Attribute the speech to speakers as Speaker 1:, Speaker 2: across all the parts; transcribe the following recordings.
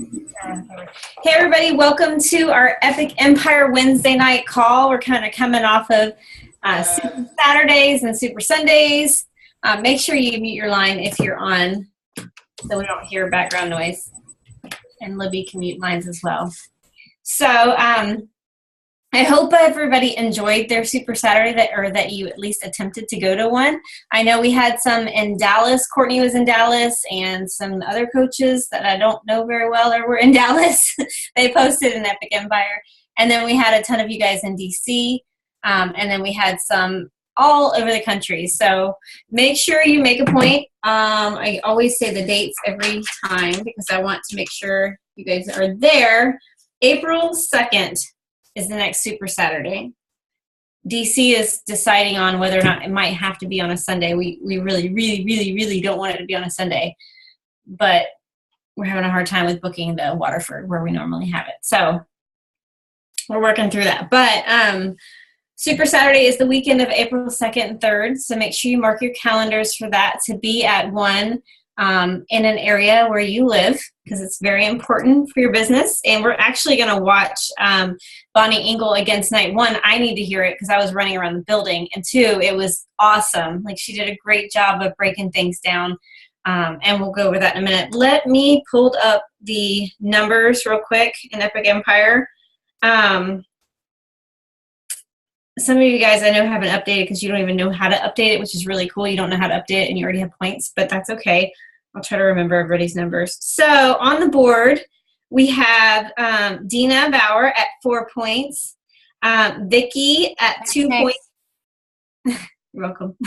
Speaker 1: Hey everybody, welcome to our Epic Empire Wednesday night call. We're kind of coming off of Super Saturdays and Super Sundays. Make sure you mute your line if you're on so we don't hear background noise. And Libby can mute lines as well. So I hope everybody enjoyed their Super Saturday that you at least attempted to go to one. I know we had some in Dallas. Courtney was in Dallas, and some other coaches that I don't know very well were in Dallas. They posted in Epic Empire. And then we had a ton of you guys in DC, and then we had some all over the country. So make sure you make a point. I always say the dates every time because I want to make sure you guys are there. April 2nd. Is the next Super Saturday. DC is deciding on whether or not it might have to be on a Sunday. We really don't want it to be on a Sunday, but we're having a hard time with booking the Waterford where we normally have it. So we're working through that. But Super Saturday is the weekend of April 2nd and 3rd, so make sure you mark your calendars for that to be at one in an area where you live, because it's very important for your business. And we're actually going to watch Bonnie Engel against night one. I need to hear it because I was running around the building. And two, it was awesome. Like, she did a great job of breaking things down. And we'll go over that in a minute. Let me pull up the numbers real quick in Epic Empire. Some of you guys I know haven't updated because you don't even know how to update it, which is really cool. You don't know how to update it and you already have points, but that's okay. I'll try to remember everybody's numbers. So on the board, we have Dina Bauer at 4 points, Vicki at 2 points. You're welcome.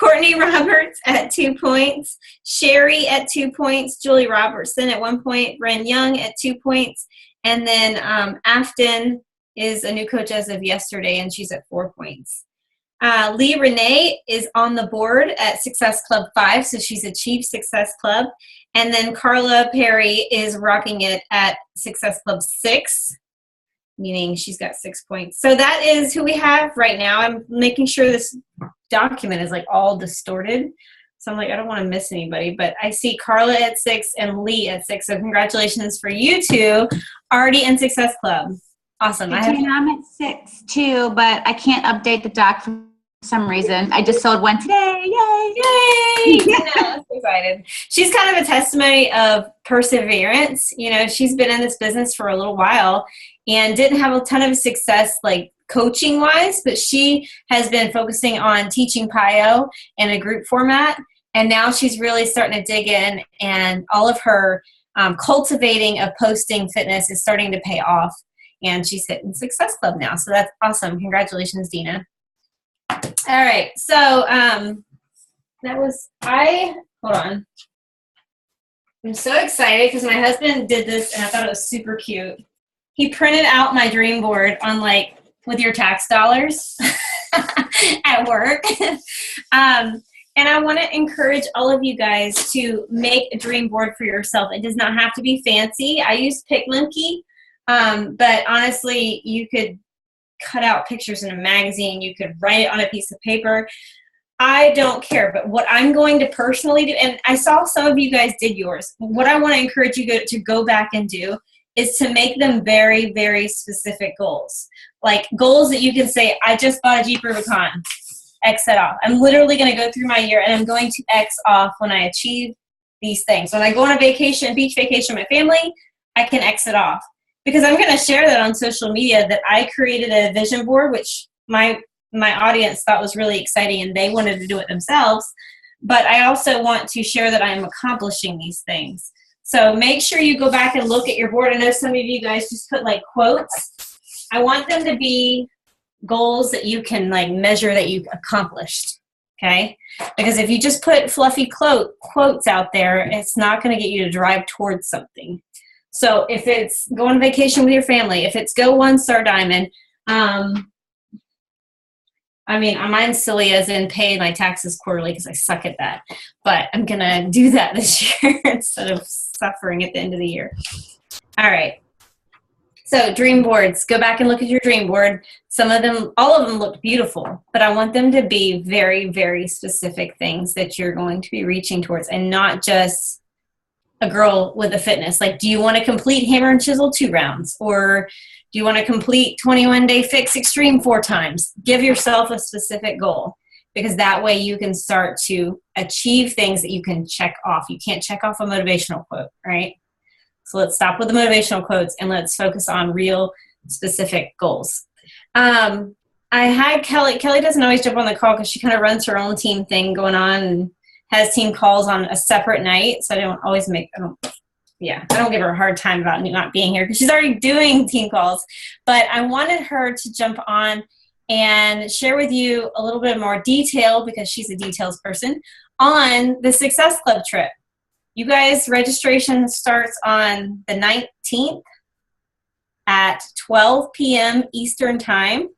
Speaker 1: Courtney Roberts at 2 points, Sherry at 2 points, Julie Robertson at 1 point, Ren Young at 2 points, and then Afton is a new coach as of yesterday, and she's at 4 points. Lee Renee is on the board at Success Club 5, so she's achieved Success Club. And then Carla Perry is rocking it at Success Club 6, meaning she's got 6 points. So that is who we have right now. I'm making sure this document is like all distorted. So I'm like, I don't want to miss anybody, but I see Carla at 6 and Lee at 6. So congratulations for you two already in Success Club. Awesome.
Speaker 2: I'm at 6 too, but I can't update the doc for some reason. I just sold one today. Yay!
Speaker 1: Yay! I'm so excited. She's kind of a testimony of perseverance. You know, she's been in this business for a little while and didn't have a ton of success, like coaching wise, but she has been focusing on teaching PIO in a group format. And now she's really starting to dig in, and all of her cultivating of posting fitness is starting to pay off. And she's hitting Success Club now. So that's awesome. Congratulations, Dina. All right. So hold on. I'm so excited because my husband did this and I thought it was super cute. He printed out my dream board on with your tax dollars at work. And I want to encourage all of you guys to make a dream board for yourself. It does not have to be fancy. I use PicMonkey. But honestly, you could cut out pictures in a magazine. You could write it on a piece of paper. I don't care. But what I'm going to personally do, and I saw some of you guys did yours, what I want to encourage you to go back and do is to make them very, very specific goals. Like goals that you can say, I just bought a Jeep Rubicon, X that off. I'm literally going to go through my year and I'm going to X off when I achieve these things. When I go on a vacation, beach vacation with my family, I can X it off. Because I'm going to share that on social media that I created a vision board, which my audience thought was really exciting and they wanted to do it themselves. But I also want to share that I'm accomplishing these things. So make sure you go back and look at your board. I know some of you guys just put quotes. I want them to be goals that you can measure that you've accomplished. Okay? Because if you just put fluffy quotes out there, it's not going to get you to drive towards something. So if it's go on vacation with your family, if it's go 1 star diamond, mine's silly as in pay my taxes quarterly because I suck at that. But I'm going to do that this year instead of suffering at the end of the year. All right. So dream boards, go back and look at your dream board. Some of them, all of them looked beautiful, but I want them to be very, very specific things that you're going to be reaching towards and not just a girl with a fitness. Like, do you want to complete hammer and chisel 2 rounds? Or do you want to complete 21-day fix extreme 4 times? Give yourself a specific goal, because that way you can start to achieve things that you can check off. You can't check off a motivational quote, right? So let's stop with the motivational quotes and let's focus on real specific goals. I had Kelly. Kelly doesn't always jump on the call because she kind of runs her own team thing going on and has team calls on a separate night. So I don't give her a hard time about not being here because she's already doing team calls. But I wanted her to jump on and share with you a little bit more detail, because she's a details person, on the Success Club trip. You guys, registration starts on the 19th at 12 p.m. Eastern time.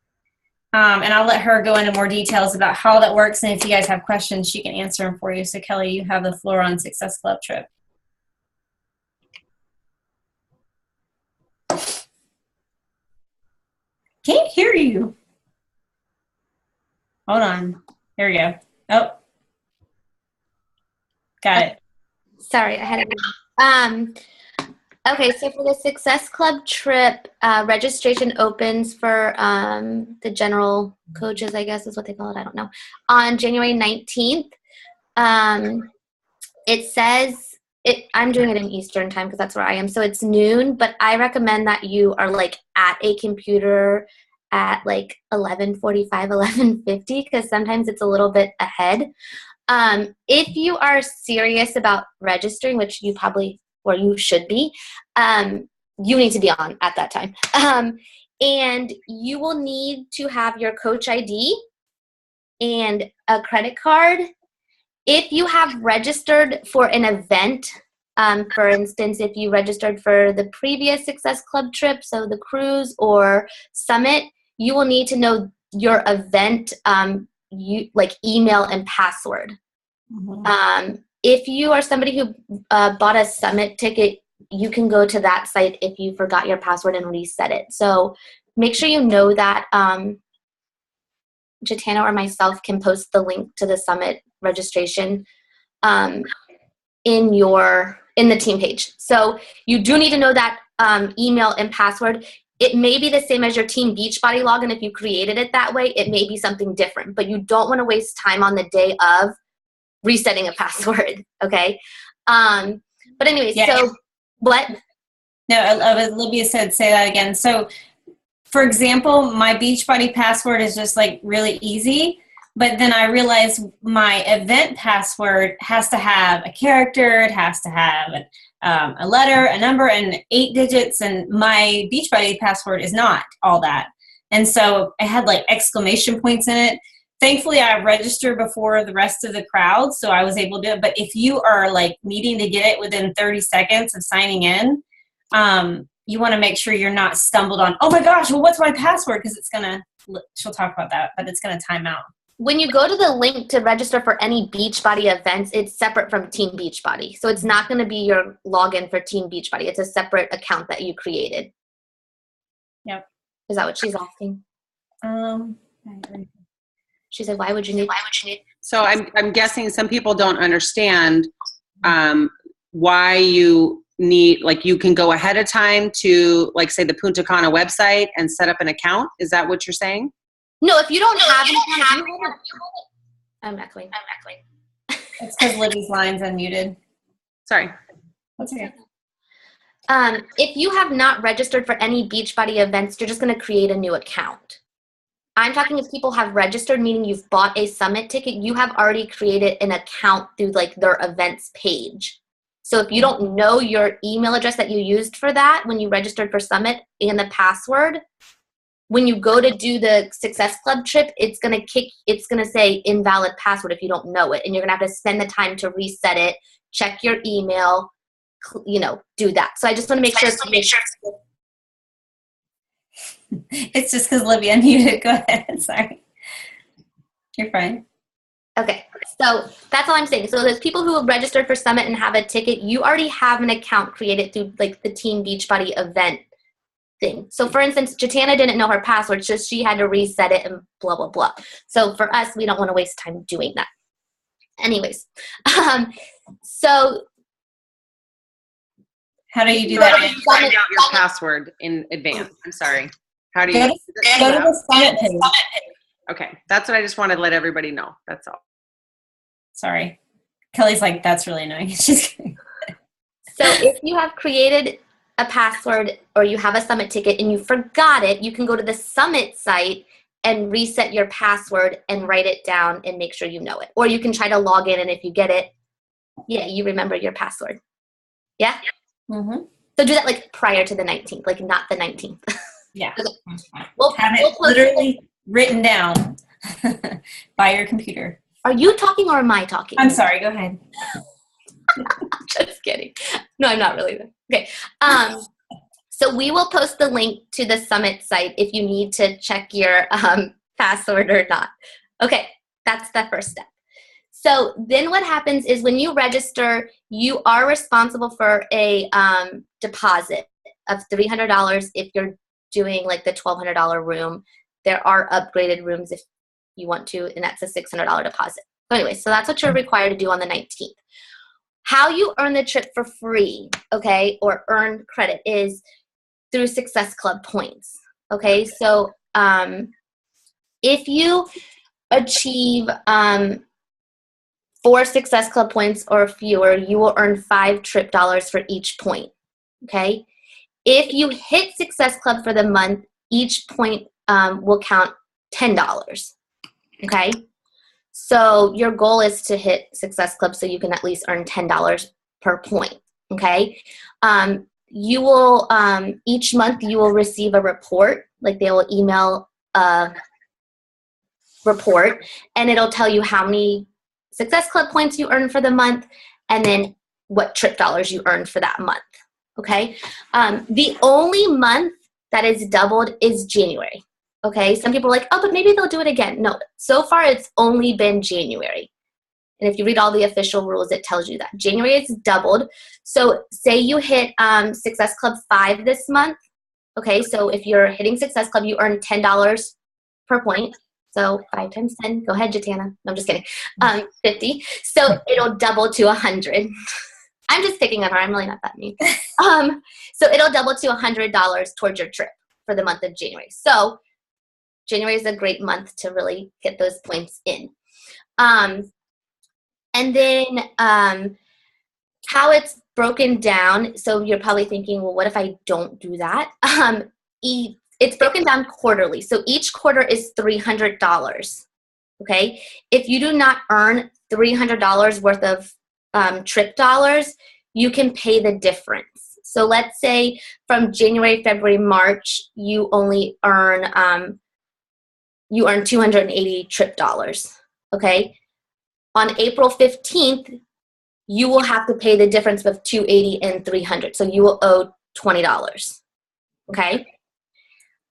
Speaker 1: And I'll let her go into more details about how that works. And if you guys have questions, she can answer them for you. So Kelly, you have the floor on Success Club trip. Can't hear you. Hold on. There we go. Oh, got it.
Speaker 3: Sorry, I had it. Okay, so for the Success Club trip, registration opens for the general coaches, I guess is what they call it. I don't know. On January 19th. It says I'm doing it in Eastern time because that's where I am. So it's noon, but I recommend that you are like at a computer at like 11:45, 11:50, because sometimes it's a little bit ahead. If you are serious about registering, which you probably, or you should be, you need to be on at that time. And you will need to have your coach ID and a credit card. If you have registered for an event, for instance, if you registered for the previous Success Club trip, so the cruise or summit, you will need to know your event like email and password. Mm-hmm. If you are somebody who bought a summit ticket, you can go to that site if you forgot your password and reset it. So make sure you know that. Jatana or myself can post the link to the summit registration in the team page. So you do need to know that email and password. It may be the same as your Team Beachbody login. If you created it that way, it may be something different, but you don't want to waste time on the day of resetting a password. Okay. But anyways, yeah. So what?
Speaker 1: No, Olivia said, say that again. So for example, my Beachbody password is just like really easy, but then I realized my event password has to have a character, it has to have a letter, a number, and 8 digits, and my Beachbody password is not all that. And so it had like exclamation points in it. Thankfully, I registered before the rest of the crowd, so I was able to do it. But if you are like needing to get it within 30 seconds of signing in, you want to make sure you're not stumbled on, oh my gosh, well, what's my password? Because she'll talk about that, but it's going to time out.
Speaker 3: When you go to the link to register for any Beachbody events, it's separate from Team Beachbody. So it's not going to be your login for Team Beachbody. It's a separate account that you created.
Speaker 1: Yep.
Speaker 3: Is that what she's asking?
Speaker 1: I agree.
Speaker 3: She said, why would you need?
Speaker 4: So I'm guessing some people don't understand why you need, like, you can go ahead of time to, like, say the Punta Cana website and set up an account. Is that what you're saying?
Speaker 3: No, if you don't have an account, I'm echoing.
Speaker 1: It's because Libby's line's unmuted.
Speaker 4: Sorry.
Speaker 1: That's okay.
Speaker 3: If you have not registered for any Beachbody events, you're just going to create a new account. I'm talking if people have registered, meaning you've bought a summit ticket, you have already created an account through like their events page. So if you don't know your email address that you used for that when you registered for summit and the password, when you go to do the Success Club trip, it's going to say invalid password if you don't know it. And you're going to have to spend the time to reset it, check your email, do that. So I just want to make sure.
Speaker 1: It's just because Libby unmuted. Go ahead. Sorry. You're fine.
Speaker 3: Okay. So that's all I'm saying. So there's people who have registered for Summit and have a ticket. You already have an account created through like the Team Beachbody event thing. So for instance, Jatana didn't know her password, so she had to reset it and blah, blah, blah. So for us, we don't want to waste time doing that. Anyways, so
Speaker 1: How do you do
Speaker 3: Go
Speaker 1: that?
Speaker 3: to
Speaker 4: How do you find out your password in advance? I'm sorry. How do you?
Speaker 1: Go to the Summit page.
Speaker 4: Okay, that's what I just wanted to let everybody know. That's all.
Speaker 1: Sorry. Kelly's like, that's really annoying. She's kidding.
Speaker 3: So if you have created a password or you have a Summit ticket and you forgot it, you can go to the Summit site and reset your password and write it down and make sure you know it. Or you can try to log in, and if you get it, yeah, you remember your password. Yeah?
Speaker 1: Mm-hmm.
Speaker 3: So do that like prior to the 19th, like not the 19th.
Speaker 1: Yeah.
Speaker 3: We'll
Speaker 1: Have it
Speaker 3: post
Speaker 1: literally written down by your computer.
Speaker 3: Are you talking or am I talking?
Speaker 1: I'm sorry. Go ahead.
Speaker 3: Just kidding. No, I'm not really there. Okay. So we will post the link to the Summit site if you need to check your password or not. Okay, that's the first step. So then what happens is when you register, you are responsible for a deposit of $300 if you're doing like the $1,200 room. There are upgraded rooms if you want to, and that's a $600 deposit. So anyway, so that's what you're required to do on the 19th. How you earn the trip for free, okay, or earn credit is through Success Club points, okay? So if you achieve 4 Success Club points or fewer, you will earn 5 trip dollars for each point, okay? If you hit Success Club for the month, each point will count $10, okay? So your goal is to hit Success Club so you can at least earn $10 per point, okay? You will, each month you will receive a report, like they will email a report, and it'll tell you how many Success Club points you earned for the month, and then what trip dollars you earned for that month, okay? The only month that is doubled is January, okay? Some people are like, oh, but maybe they'll do it again. No, so far it's only been January. And if you read all the official rules, it tells you that. January is doubled. So say you hit Success Club 5 this month, okay? So if you're hitting Success Club, you earn $10 per point. So 5 times 10, go ahead, Jatana. No, I'm just kidding. 50. So it'll double to 100. I'm just picking on her. I'm really not that mean. So it'll double to $100 towards your trip for the month of January. So January is a great month to really get those points in. And then how it's broken down, so you're probably thinking, well, what if I don't do that? It's broken down quarterly. So each quarter is $300, okay? If you do not earn $300 worth of trip dollars, you can pay the difference. So let's say from January, February, March, you only earn 280 trip dollars, okay? On April 15th, you will have to pay the difference of 280 and 300. So you will owe $20, okay?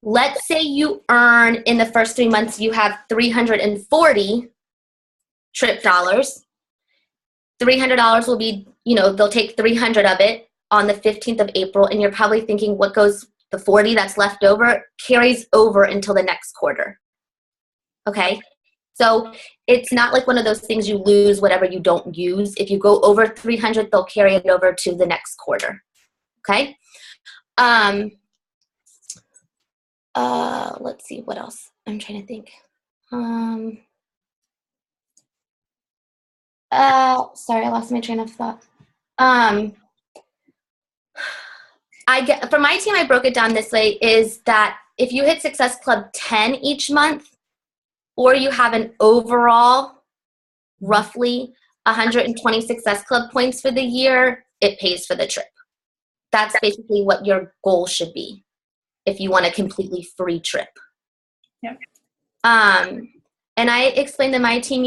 Speaker 3: Let's say you earn in the first 3 months, you have 340 trip dollars. $300 will be, they'll take 300 of it on the 15th of April, and you're probably thinking what goes, the 40 that's left over carries over until the next quarter, okay? So it's not like one of those things you lose whatever you don't use. If you go over 300, they'll carry it over to the next quarter, okay? Let's see, what else? I'm trying to think. Sorry, I lost my train of thought. For my team, I broke it down this way, is that if you hit Success Club 10 each month, or you have an overall roughly 120 Success Club points for the year, it pays for the trip. That's basically what your goal should be if you want a completely free trip.
Speaker 1: Yep.
Speaker 3: And I explained to my team,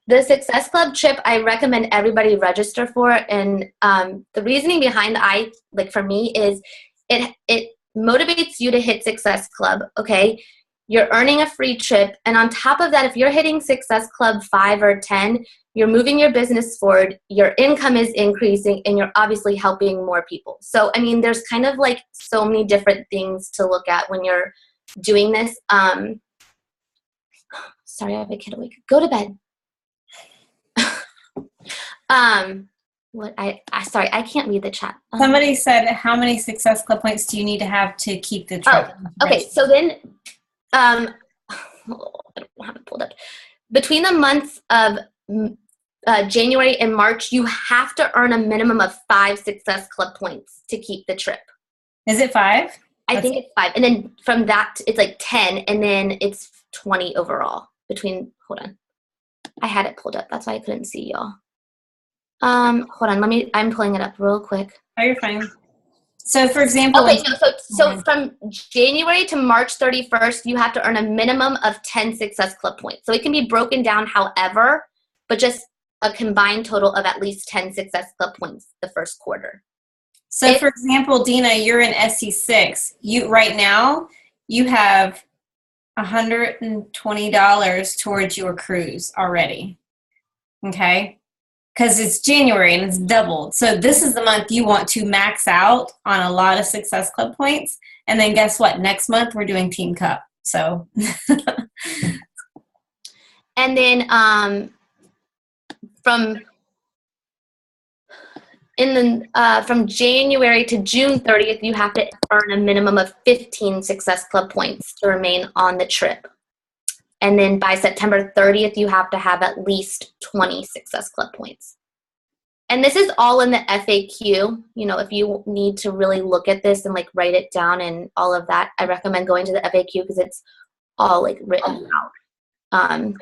Speaker 3: the Success Club trip, I recommend everybody register for it. And the reasoning behind for me is it motivates you to hit Success Club, okay? You're earning a free trip. And on top of that, if you're hitting Success Club 5 or 10, you're moving your business forward, your income is increasing, and you're obviously helping more people. So, there's kind of like so many different things to look at when you're doing this. Sorry, I have a kid awake. Go to bed. Sorry, I can't read the chat.
Speaker 1: Somebody said, how many Success Club points do you need to have to keep the trip?
Speaker 3: Okay, so then, I don't have it pulled up. Between the months of January and March, you have to earn a minimum of 5 Success Club points to keep the trip.
Speaker 1: Is it 5?
Speaker 3: I think it's 5. And then from that, it's like 10, and then it's 20 overall hold on. I had it pulled up. That's why I couldn't see y'all. Hold on, I'm pulling it up real quick.
Speaker 1: Oh, you're fine. So for example,
Speaker 3: okay, so from January to March 31st, you have to earn a minimum of 10 Success Club points. So it can be broken down however, but just a combined total of at least 10 Success Club points the first quarter.
Speaker 1: So for example, Dina, you're in SC6. Right now, you have $120 towards your cruise already. Okay? Because it's January and it's doubled. So this is the month you want to max out on a lot of Success Club points. And then guess what? Next month we're doing Team Cup. So.
Speaker 3: And then from January to June 30th, you have to earn a minimum of 15 Success Club points to remain on the trip. And then by September 30th, you have to have at least 20 Success Club points. And this is all in the FAQ. You know, if you need to really look at this and like write it down and all of that, I recommend going to the FAQ because it's all like written out.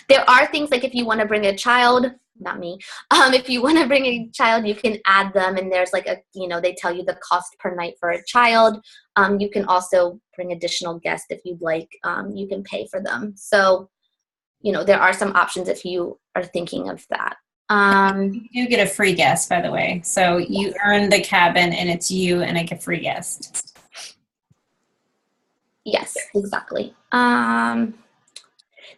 Speaker 3: There are things like if you want to bring a child, not me, if you want to bring a child, you can add them, and there's like they tell you the cost per night for a child. You can also bring additional guests if you'd like. You can pay for them. So, there are some options if you are thinking of that.
Speaker 1: You do get a free guest, by the way. So you earn the cabin, and it's you and like a free guest.
Speaker 3: Yes, exactly.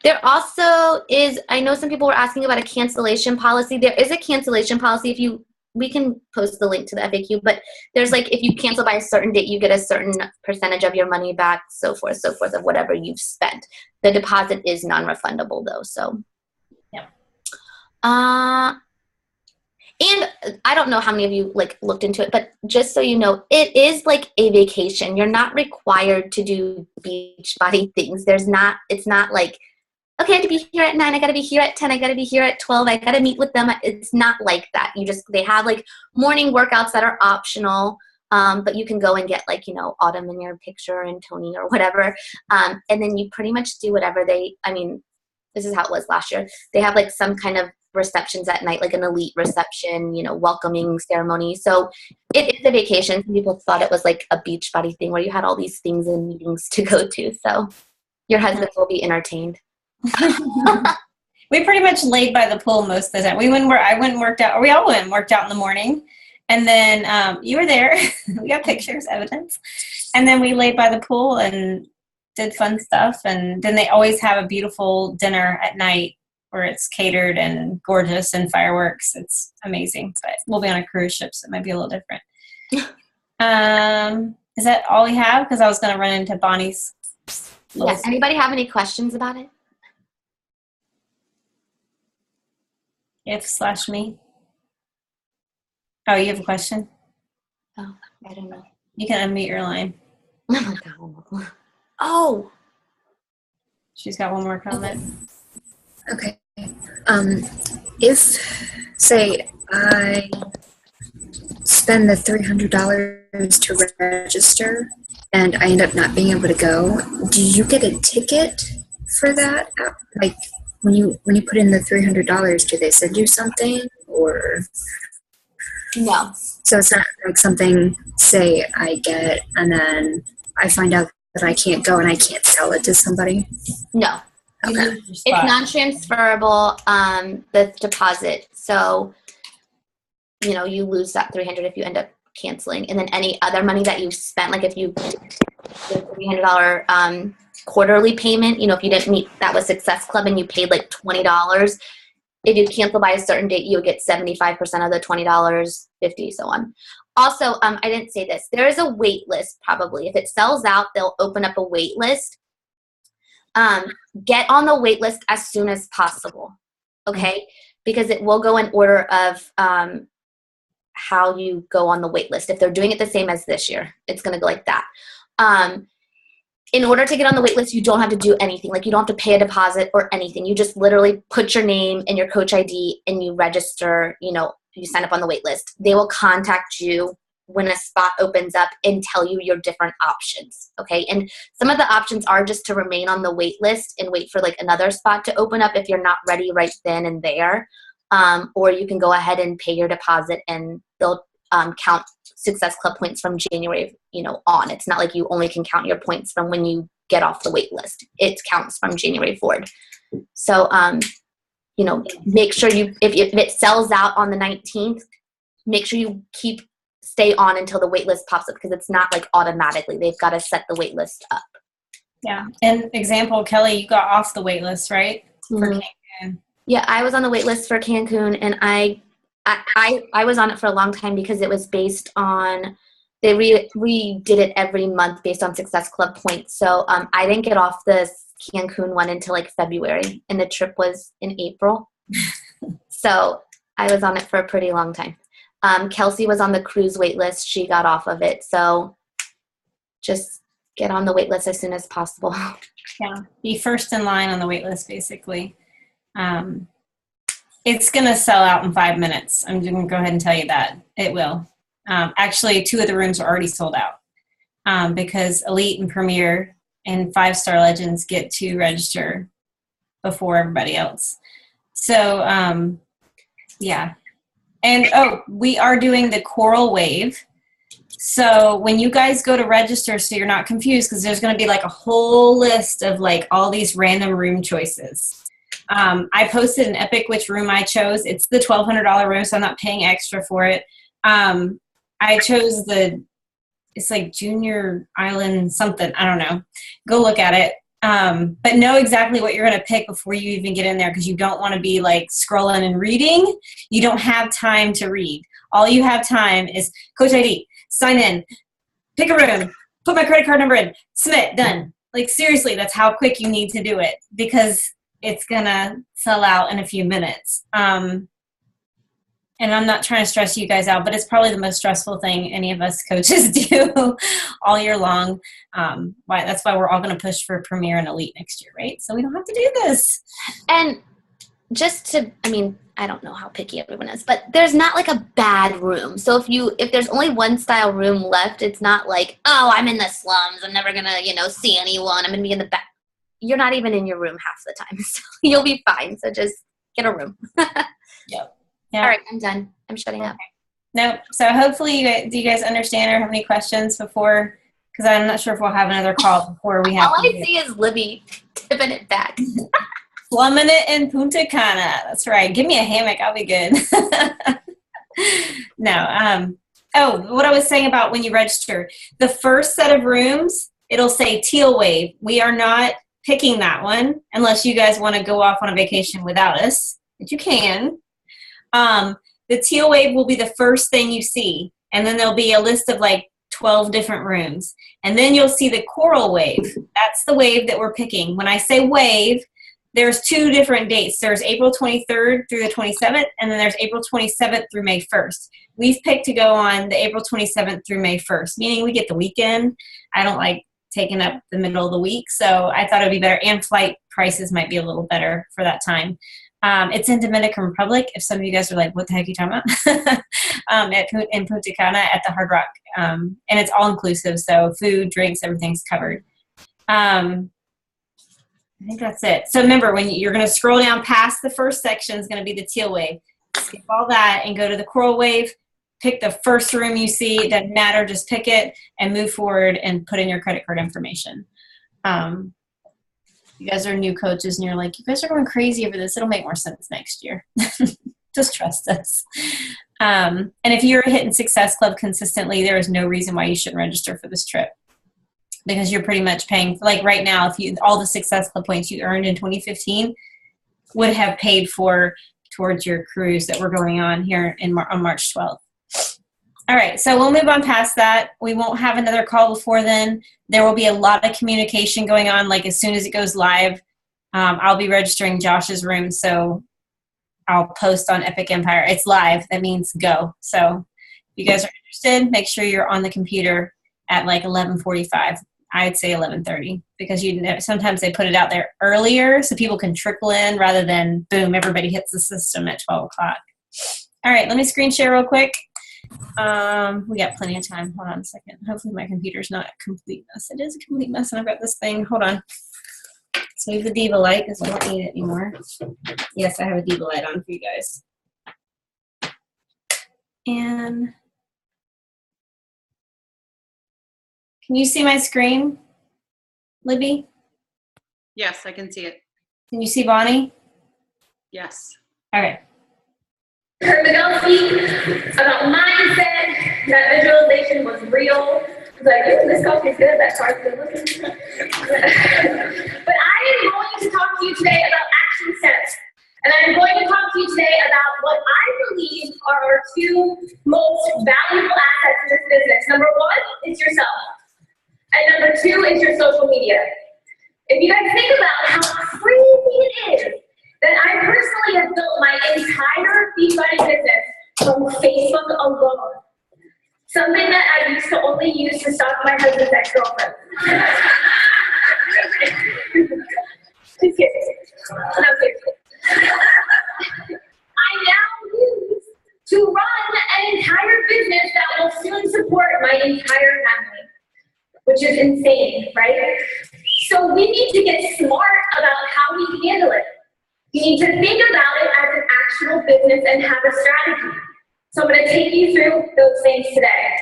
Speaker 3: There also is, I know some people were asking about a cancellation policy. There is a cancellation policy. We can post the link to the FAQ, but there's like, if you cancel by a certain date, you get a certain percentage of your money back, so forth, of whatever you've spent. The deposit is non-refundable though, so.
Speaker 1: Yeah.
Speaker 3: And I don't know how many of you like looked into it, but just so you know, it is like a vacation. You're not required to do beach body things. It's not like, okay, I have to be here at 9, I got to be here at 10, I got to be here at 12, I got to meet with them. It's not like that. They have like morning workouts that are optional, but you can go and get like, Autumn in your picture and Tony or whatever. And then you pretty much do whatever this is how it was last year. They have like some kind of receptions at night, like an elite reception, welcoming ceremony. So it is a vacation. Some people thought it was like a beach body thing where you had all these things and meetings to go to. So your husband will be entertained.
Speaker 1: We pretty much laid by the pool most of the time. I went and worked out, or we all went and worked out in the morning. And then you were there. We got pictures, evidence. And then we laid by the pool and did fun stuff. And then they always have a beautiful dinner at night where it's catered and gorgeous and fireworks. It's amazing. But we'll be on a cruise ship, so it might be a little different. Is that all we have? Because I was going to run into Bonnie's.
Speaker 3: Yes. Anybody have any questions about it?
Speaker 1: If/me. Oh, you have a question?
Speaker 3: Oh, I don't know.
Speaker 1: You can unmute your line.
Speaker 3: Oh my God. Oh.
Speaker 1: She's got one more comment.
Speaker 5: Okay. If, say, I spend the $300 to register and I end up not being able to go, do you get a ticket for that? Like, when you put in the $300, do they send you something, or?
Speaker 3: No.
Speaker 5: So it's not like something, say, I get and then I find out that I can't go and I can't sell it to somebody?
Speaker 3: No.
Speaker 5: Okay.
Speaker 3: It's non-transferable, the deposit. So, you lose that $300 if you end up canceling. And then any other money that you've spent, like if you did a $300 quarterly payment, if you didn't meet that with Success Club and you paid like $20, if you cancel by a certain date, you'll get 75% of the $20, $50, so on. Also, I didn't say this. There is a wait list probably. If it sells out, they'll open up a wait list. Get on the wait list as soon as possible, okay? because it will go in order of how you go on the wait list. If they're doing it the same as this year, it's going to go like that. In order to get on the wait list, you don't have to do anything. Like, you don't have to pay a deposit or anything. You just literally put your name and your coach ID and you register, you sign up on the wait list. They will contact you when a spot opens up and tell you your different options. Okay. And some of the options are just to remain on the wait list and wait for like another spot to open up if you're not ready right then and there. Or you can go ahead and pay your deposit and they'll count Success Club points from January, on. It's not like you only can count your points from when you get off the wait list. It counts from January forward. So, make sure if it sells out on the 19th, make sure you stay on until the wait list pops up, because it's not like automatically. They've got to set the wait list up.
Speaker 1: Yeah. And example, Kelly, you got off the wait list, right? For Cancun.
Speaker 3: Yeah, I was on the wait list for Cancun, and I was on it for a long time because it was based on, they redid it every month based on Success Club points. So I didn't get off the Cancun one until like February, and the trip was in April. So I was on it for a pretty long time. Kelsey was on the cruise wait list. She got off of it. So just get on the wait list as soon as possible.
Speaker 1: Yeah, be first in line on the wait list, basically. It's going to sell out in 5 minutes. I'm going to go ahead and tell you that. It will. Actually, 2 of the rooms are already sold out because Elite and Premier and 5-star Legends get to register before everybody else. So, yeah. And, we are doing the Coral Wave. So when you guys go to register, so you're not confused, because there's going to be like a whole list of like all these random room choices. I posted an Epic which room I chose. It's the $1,200 room, so I'm not paying extra for it. I chose it's like Junior Island something. I don't know. Go look at it. But know exactly what you're going to pick before you even get in there, because you don't want to be like scrolling and reading. You don't have time to read. All you have time is Coach ID, sign in, pick a room, put my credit card number in, submit, done. Like, seriously, that's how quick you need to do it, because it's going to sell out in a few minutes. And I'm not trying to stress you guys out, but it's probably the most stressful thing any of us coaches do all year long. That's why we're all going to push for Premier and Elite next year, right? So we don't have to do this.
Speaker 3: And I don't know how picky everyone is, but there's not like a bad room. So if there's only one style room left, it's not like, oh, I'm in the slums, I'm never going to, see anyone, I'm going to be in the back. You're not even in your room half the time, so you'll be fine. So just get a room.
Speaker 1: Yep.
Speaker 3: All right, I'm done. I'm shutting up.
Speaker 1: No, so hopefully do you guys understand or have any questions before? Because I'm not sure if we'll have another call before we have.
Speaker 3: All I see is Libby tipping it back.
Speaker 1: Slumming it in Punta Cana. That's right. Give me a hammock. I'll be good. No. What I was saying about when you register, the first set of rooms, it'll say Teal Wave. We are not picking that one unless you guys want to go off on a vacation without us, but you can. The Teal Wave will be the first thing you see, and then there'll be a list of like 12 different rooms, and then you'll see the Coral Wave. That's the wave that we're picking. When I say wave, there's 2 different dates. There's April 23rd through the 27th, and then there's April 27th through May 1st. We've picked to go on the April 27th through May 1st, meaning we get the weekend. I don't like taking up the middle of the week, so I thought it would be better, and flight prices might be a little better for that time. It's in Dominican Republic, if some of you guys are like, what the heck are you talking about? In Punta Cana at the Hard Rock. And it's all inclusive, so food, drinks, everything's covered. I think that's it. So remember, when you're going to scroll down past the first section is going to be the Teal Wave. Skip all that and go to the Coral Wave. Pick the first room you see. It doesn't matter. Just pick it and move forward and put in your credit card information. You guys are new coaches and you're like, you guys are going crazy over this. It'll make more sense next year. Just trust us. And if you're hitting Success Club consistently, there is no reason why you shouldn't register for this trip, because you're pretty much paying, like right now, if you all the Success Club points you earned in 2015 would have paid for towards your cruise that we're going on here on March 12th. All right, so we'll move on past that. We won't have another call before then. There will be a lot of communication going on. Like as soon as it goes live, I'll be registering Josh's room. So I'll post on Epic Empire. It's live. That means go. So if you guys are interested, make sure you're on the computer at like 11:45. I'd say 11:30 because sometimes they put it out there earlier so people can trickle in rather than boom, everybody hits the system at 12 o'clock. All right, let me screen share real quick. We got plenty of time. Hold on a second. Hopefully my computer's not a complete mess. It is a complete mess and I've got this thing. Hold on. Save the Diva light because we don't need it anymore. Yes, I have a Diva light on for you guys. And can you see my screen, Libby?
Speaker 4: Yes, I can see it.
Speaker 1: Can you see Bonnie?
Speaker 4: Yes.
Speaker 1: All right.
Speaker 6: Heard Miguel speak about mindset, that visualization was real. I was like, ooh, this coffee's good, that car's good looking. But I am going to talk to you today about action steps. And I'm going to talk to you today about what I believe are our two most valuable assets in this business. Number one is yourself. And number two is your social media. If you guys think about how crazy it is that I personally have built my entire Beachbody business from Facebook alone. Something that I used to only use to stalk my husband's ex-girlfriend. Just kidding. No, seriously. I now use to run an entire business that will soon support my entire family, which is insane, right? So we need to get smart about how we handle it. You need to think about it as an actual business and have a strategy. So I'm going to take you through those things today.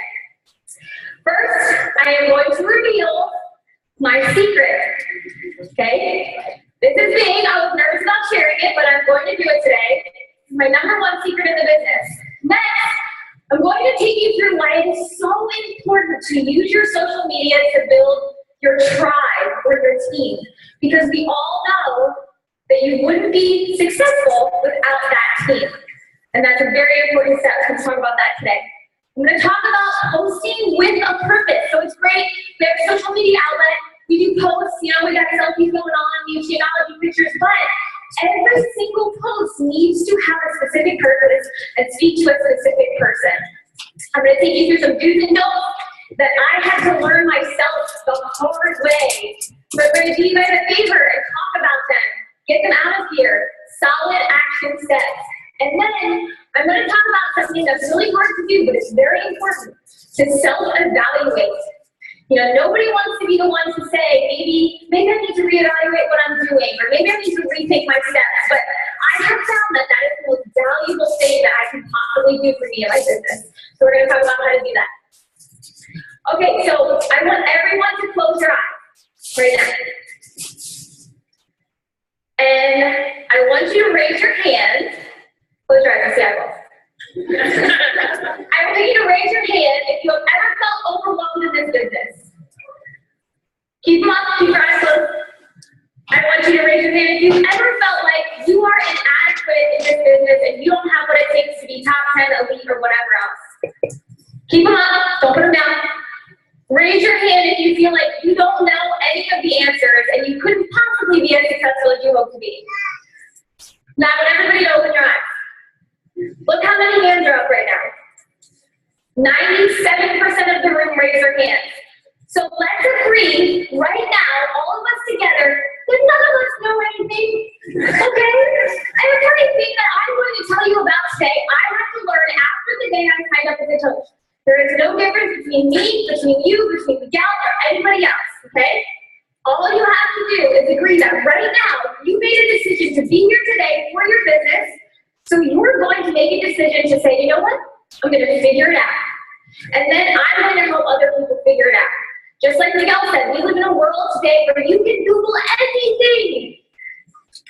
Speaker 6: First, I am going to reveal my secret, okay? This is big. I was nervous about sharing it, but I'm going to do it today. It's my number one secret in the business. Next, I'm going to take you through why it is so important to use your social media to build your tribe or your team. Because we all know that you wouldn't be successful without that team. And that's a very important step. Let's talk about that today. I'm going to talk about posting with a purpose. So it's great. We have a social media outlet. We do posts. You know, we got selfies going on, museology pictures. But every single post needs to have a specific purpose and speak to a specific person. I'm going to take you through some do's and don'ts that I had to learn myself the hard way. So I'm going to do you guys a favor and talk about them. Get them out of here. Solid action steps. And then I'm going to talk about something that's really hard to do, but it's very important, to self-evaluate. You know, nobody wants to be the one to say, maybe I need to reevaluate what I'm doing, or maybe I need to rethink my steps. But I have found that that is the most valuable thing that I can possibly do for me in my business. So we're going to talk about how to do that. Okay, so I want everyone to close your eyes right now. And I want you to raise your hand. Close your eyes and see I will. I want you to raise your hand if you have ever felt overwhelmed in this business. Keep them up, keep your eyes closed. I want you to raise your hand if you've ever felt like you are inadequate in this business and you don't have what it takes to be top 10, elite, or whatever else. Keep them up, don't put them down. Raise your hand if you feel like you don't know any of the answers and you couldn't possibly be as successful as you hope to be. Now I want everybody to open your eyes. Look how many hands are up right now. 97% of the room raised their hands. So let's agree right now, all of us together, that none of us know anything. Okay? And the funny thing that I'm going to tell you about today, I had to learn after the day I signed up as a coach. There is no difference between me, between you, between Miguel, or anybody else, okay? All you have to do is agree that right now, you made a decision to be here today for your business, so you're going to make a decision to say, you know what? I'm going to figure it out. And then I'm going to help other people figure it out. Just like Miguel said, we live in a world today where you can Google anything.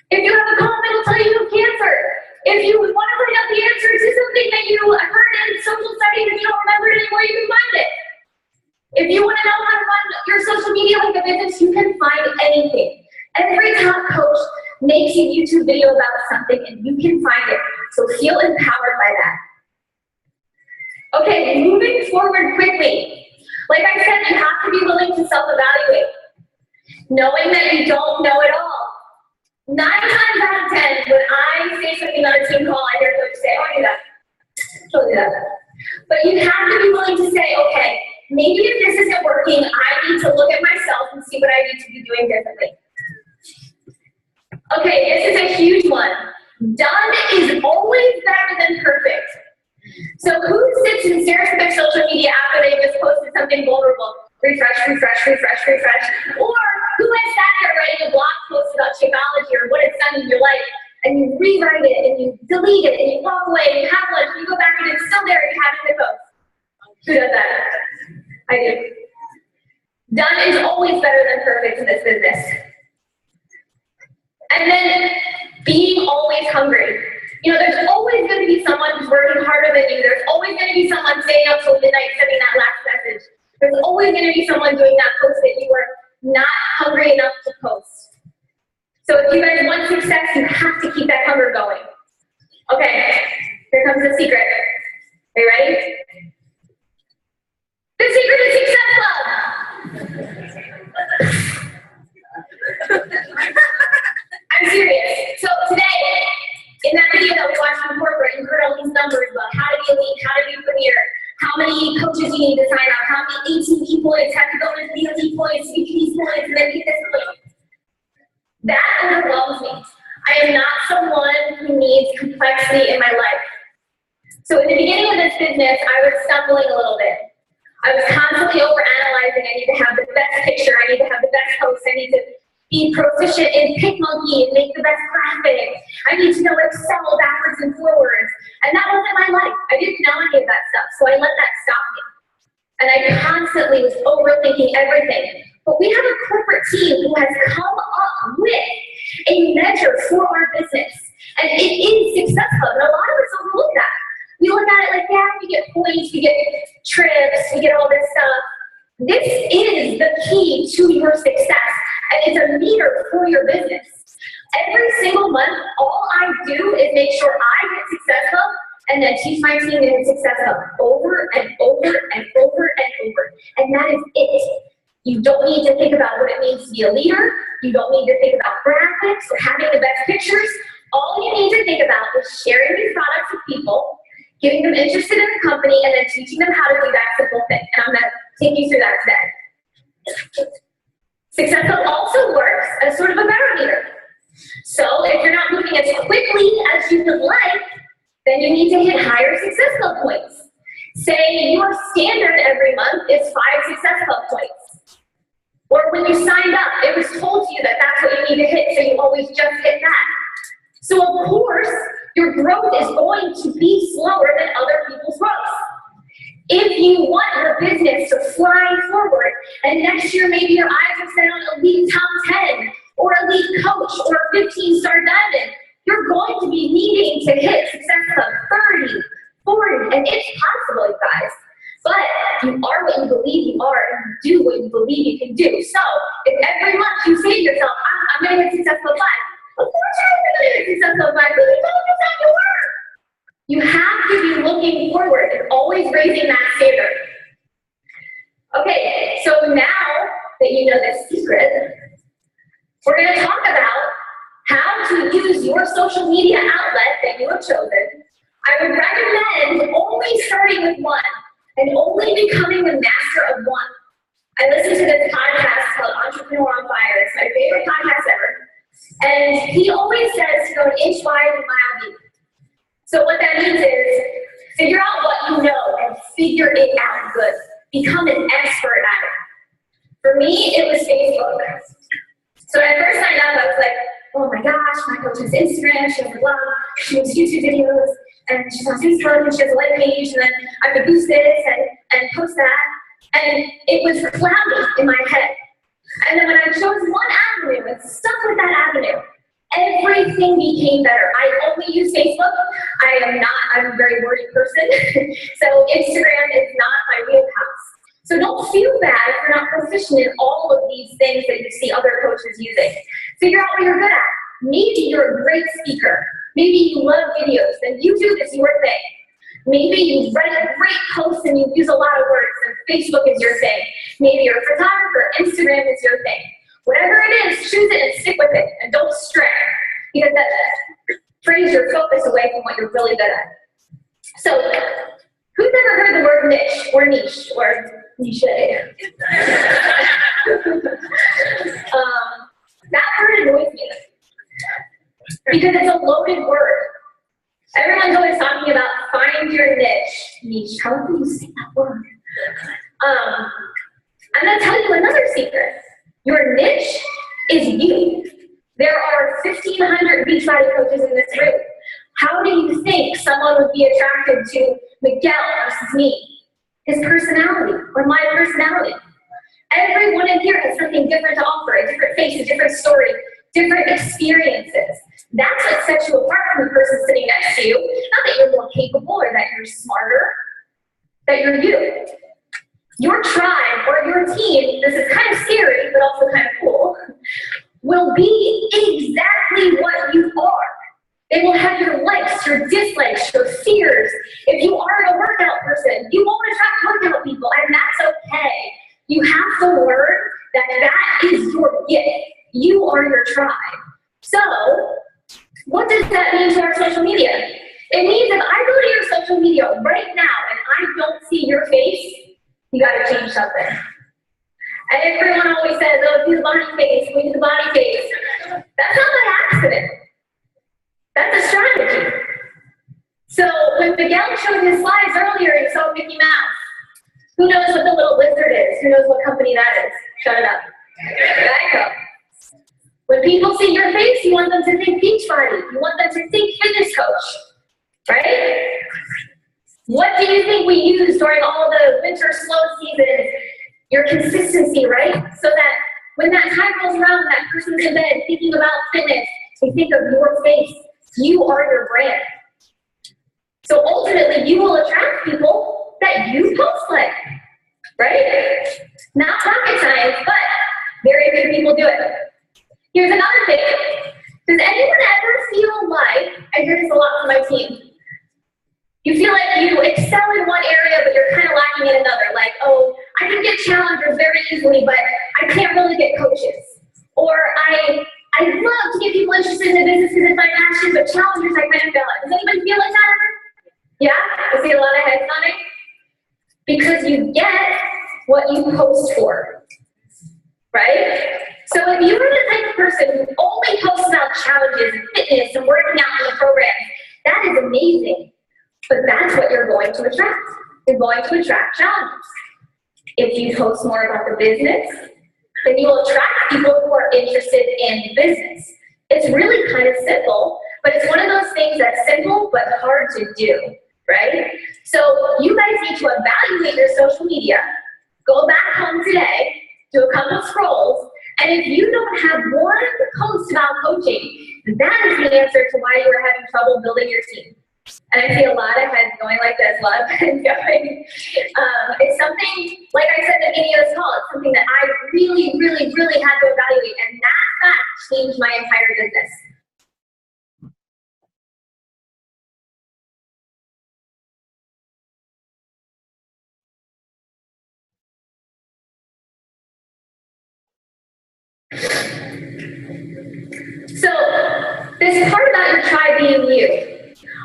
Speaker 6: If you have a cough, it'll tell you you have cancer. If you want to find out the answer to something that you heard in social studies and you don't remember it anymore, you can find it. If you want to know how to run your social media like a business, you can find anything. Every top coach makes a YouTube video about something and you can find it. So feel empowered by that. Okay, moving forward quickly. Like I said, you have to be willing to self-evaluate. Knowing that you don't know it all. 9 times out of 10, when I say something on a team call, I hear coach say, oh, I do that. Totally do that. But you have to be willing to say, okay, maybe if this isn't working, I need to look at myself and see what I need to be doing differently. Okay, this is a huge one. Done is always better than perfect. So who sits and stares at their social media after they just posted something vulnerable? Refresh, refresh, refresh, refresh. Or who has sat there writing a blog post about Shakeology or what it's done in your life, and you rewrite it, and you delete it, and you walk away, and you have lunch, and you go back, and it's still there, and you have it in the post. Who does that? I do. Done is always better than perfect in this business. And then being always hungry. You know, there's always going to be someone who's working harder than you. There's always going to be someone staying up till midnight sending that last message. There's always going to be someone doing that post that you were not hungry enough to post. So if you guys want success, you have to keep that hunger going. Okay, here comes the secret. Are you ready? The secret is Success Club. I'm serious. So today, in that video that we watched from corporate, you heard all these numbers about how to be elite, how to be premier, how many coaches you need to sign up, how many 18 points have to go into BLT points, BPD points, and then get this point. That overwhelms me. I am not someone who needs complexity in my life. So in the beginning of this business, I was stumbling a little bit. I was constantly overanalyzing. I need to have the best picture. I need to have the best post. I need to be proficient in PicMonkey and make the best graphic. I need to know Excel backwards and forwards. And that wasn't my life. I didn't know any of that stuff, so I let that stop me. And I constantly was overthinking everything. But we have a corporate team who has come up with a measure for our business. And it is Success Club, and a lot of us overlook that. We look at it like, yeah, we get points, we get trips, we get all this stuff. This is the key to your success. And it's a meter for your business. Every single month, all I do is make sure I hit Success Hub and then teach my team to hit Success Hub over and over and over and over. And that is it. You don't need to think about what it means to be a leader. You don't need to think about graphics or having the best pictures. All you need to think about is sharing these products with people, getting them interested in the company, and then teaching them how to do that simple thing. And I'm going to take you through that today. Success Hub also works as sort of a barometer. So if you're not moving as quickly as you would like, then you need to hit higher Success Hub points. Say your standard every month is 5 Success Hub points. Or when you signed up, it was told to you that that's what you need to hit, so you always just hit that. So of course, your growth is going to be slower than other people's growth. If you want your business to fly forward, and next year maybe your eyes are set on elite top 10, or elite coach, or 15-star diamond, you're going to be needing to hit Success Club 30, 40, and it's possible, you guys. But you are what you believe you are, and you do what you believe you can do. So if every month you say to yourself, I'm going to hit Success Club 5, of course you're going to hit Success Club 5, but you don't decide you were. You have to be looking forward and always raising that standard. Okay, so now that you know this secret, we're going to talk about how to use your social media outlet that you have chosen. I would recommend only starting with one and only becoming the master of one. I listen to this podcast called Entrepreneur on Fire. It's my favorite podcast ever. And he always says to go an inch wide and a mile deep. So what that means is figure out what you know and figure it out good. Become an expert at it. For me, it was Facebook. So when I first signed up, I was like, oh my gosh, my coach has Instagram, she has a blog, she makes YouTube videos, and she's on Facebook, and she has a web page, and then I could boost this and post that. And it was cloudy in my head. And then when I chose one avenue and stuck with that avenue, everything became better. I only use Facebook. I'm a very wordy person. So Instagram is not my wheelhouse. So don't feel bad if you're not proficient in all of these things that you see other coaches using. Figure out what you're good at. Maybe you're a great speaker. Maybe you love videos, then YouTube is your thing. Maybe you write great posts and you use a lot of words and Facebook is your thing. Maybe you're a photographer, Instagram is your thing. Whatever it is, choose it and stick with it, and don't stray, because that frays your focus away from what you're really good at. So, who's ever heard the word niche or niche or niche? That word annoys me because it's a loaded word. Everyone's always talking about find your niche. How do you say that word? I'm going to tell you another secret. Your niche is you. There are 1,500 Beachbody coaches in this room. How do you think someone would be attracted to Miguel versus me? His personality or my personality. Everyone in here has something different to offer, a different face, a different story, different experiences. That's what sets you apart from the person sitting next to you. Not that you're more capable or that you're smarter, that you're you. Your tribe or your team, this is kind of scary, but also kind of cool, will be exactly what you are. They will have your likes, your dislikes, your fears. If you aren't a workout person, you won't attract workout people, and that's okay. You have to learn that that is your gift. You are your tribe. So, what does that mean to our social media? It means if I go to your social media right now and I don't see your face, you gotta change something. And everyone always says, oh, do the body face, we do the body face. That's not by accident. That's a strategy. So when Miguel showed his slides earlier, he saw Mickey Mouse. Who knows what the little lizard is? Who knows what company that is? Shut it up. Geico. When people see your face, you want them to think Beachbody. You want them to think fitness coach, right? What do you think we use during all the winter slow seasons? Your consistency, right? So that when that time rolls around and that person's in bed thinking about fitness, they think of your face. You are your brand. So ultimately, you will attract people that you post like, right? Not rocket science, but very few people do it. Here's another thing. Does anyone ever feel like, I hear this a lot from my team, you feel like you excel in one area, but you're kind of lacking in another. Like, oh, I can get challengers very easily, but I can't really get coaches. Or I love to get people interested in the business because it's my passion, but challengers I kind of fail at. Does anybody feel like that ever? Yeah? I see a lot of heads nodding. Because you get what you post for, right? So if you were the type of person who only posts about challenges and fitness and working out in the program, that is amazing. But that's what you're going to attract. You're going to attract challenges. If you post more about the business, then you will attract people who are interested in business. It's really kind of simple, but it's one of those things that's simple but hard to do, right? So you guys need to evaluate your social media, go back home today, do a couple of scrolls, and if you don't have one post about coaching, that is the answer to why you're having trouble building your team. And I see a lot of heads going like this, a lot of heads going. It's something, like I said at the beginning of this call, it's something that I really, really, really had to evaluate, and that changed my entire business. So, this part about your tribe being you,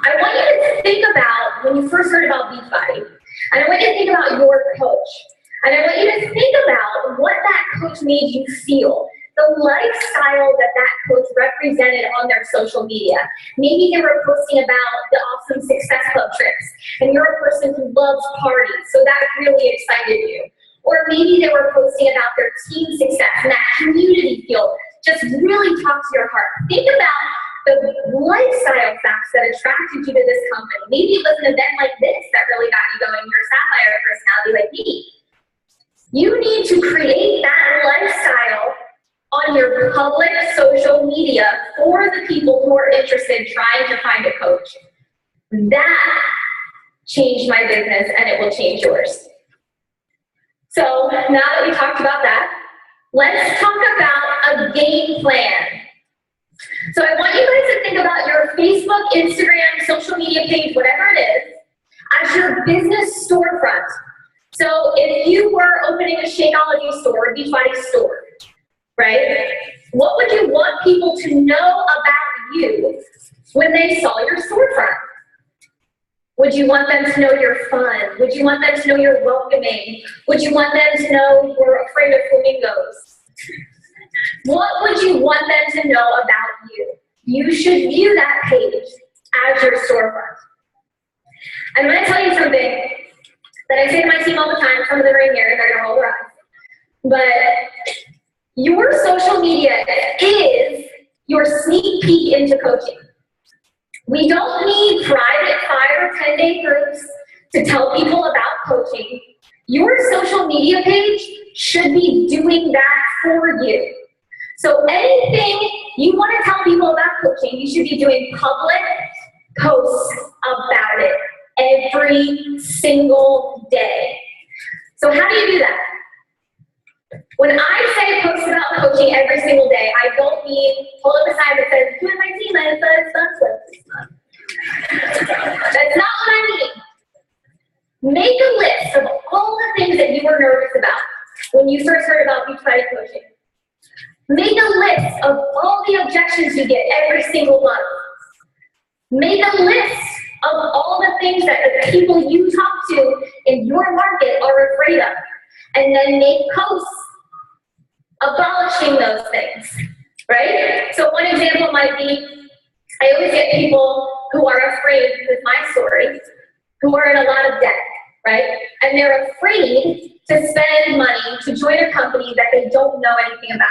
Speaker 6: I want you to think about when you first heard about Beachbody, and I want you to think about your coach, and I want you to think about what that coach made you feel, the lifestyle that that coach represented on their social media. Maybe they were posting about the awesome Success Club trips, and you're a person who loves parties, so that really excited you. Or maybe they were posting about their team success and that community feel just really talk to your heart. Think about the lifestyle facts that attracted you to this company. Maybe it was an event like this that really got you going, your sapphire personality like me. You need to create that lifestyle on your public social media for the people who are interested trying to find a coach. That changed my business, and it will change yours. So now that we talked about that, let's talk about a game plan. So I want you guys to think about your Facebook, Instagram, social media page, whatever it is, as your business storefront. So if you were opening a Shakeology store, a Beachbody store, right? What would you want people to know about you when they saw your storefront? Would you want them to know you're fun? Would you want them to know you're welcoming? Would you want them to know you're afraid of flamingos? What would you want them to know about you? You should view that page as your storefront. I'm going to tell you something that I say to my team all the time. Some of them are in here, and they're going to roll their eyes. But your social media is your sneak peek into coaching. We don't need private 5 or 10-day groups to tell people about coaching. Your social media page should be doing that for you. So anything you want to tell people about coaching, you should be doing public posts about it every single day. So how do you do that? When I say post about coaching every single day, I don't mean hold up a sign that says, join my team, and it says, that's not what I mean. Make a list of all the things that you were nervous about when you first heard about Beachbody coaching. Make a list of all the objections you get every single month. Make a list of all the things that the people you talk to in your market are afraid of. And then make posts abolishing those things, right? So one example might be, I always get people who are afraid with my story, who are in a lot of debt, right? And they're afraid to spend money to join a company that they don't know anything about.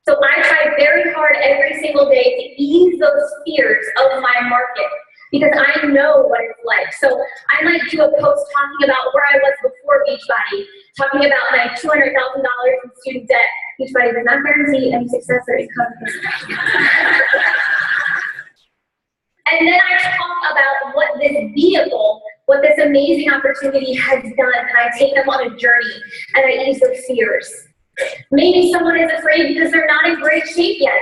Speaker 6: So I try very hard every single day to ease those fears of my market because I know what it's like. So I might do a post talking about where I was before Beachbody, talking about my $200,000 in student debt. Beachbody does not guarantee any success or income. And then I talk about what this vehicle, what this amazing opportunity has done, and I take them on a journey, and I ease those fears. Maybe someone is afraid because they're not in great shape yet,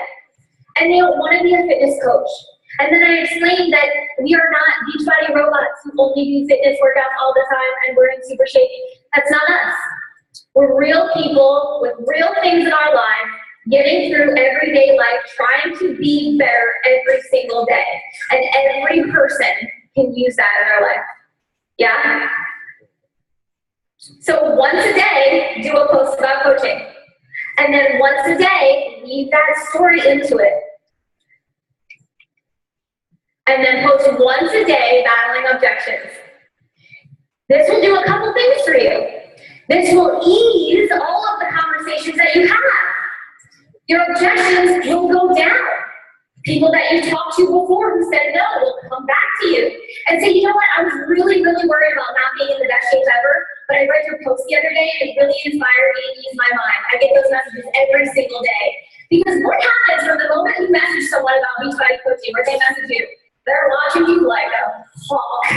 Speaker 6: and they don't want to be a fitness coach. And then I explain that we are not Beachbody robots who only do fitness workouts all the time and we're in super shape. That's not us. We're real people with real things in our lives, getting through everyday life, trying to be better every single day. And every person can use that in their life. Yeah? So once a day, do a post about coaching. And then once a day, weave that story into it. And then post once a day battling objections. This will do a couple things for you. This will ease all of the conversations that you have. Your objections will go down. People that you talked to before who said no will come back to you and say, you know what, I was really, really worried about not being in the best shape ever, but I read your post the other day and it really inspired me and eased my mind. I get those messages every single day. Because what happens from the moment you message someone about Beachbody coaching or they message you? They're watching you like a hawk,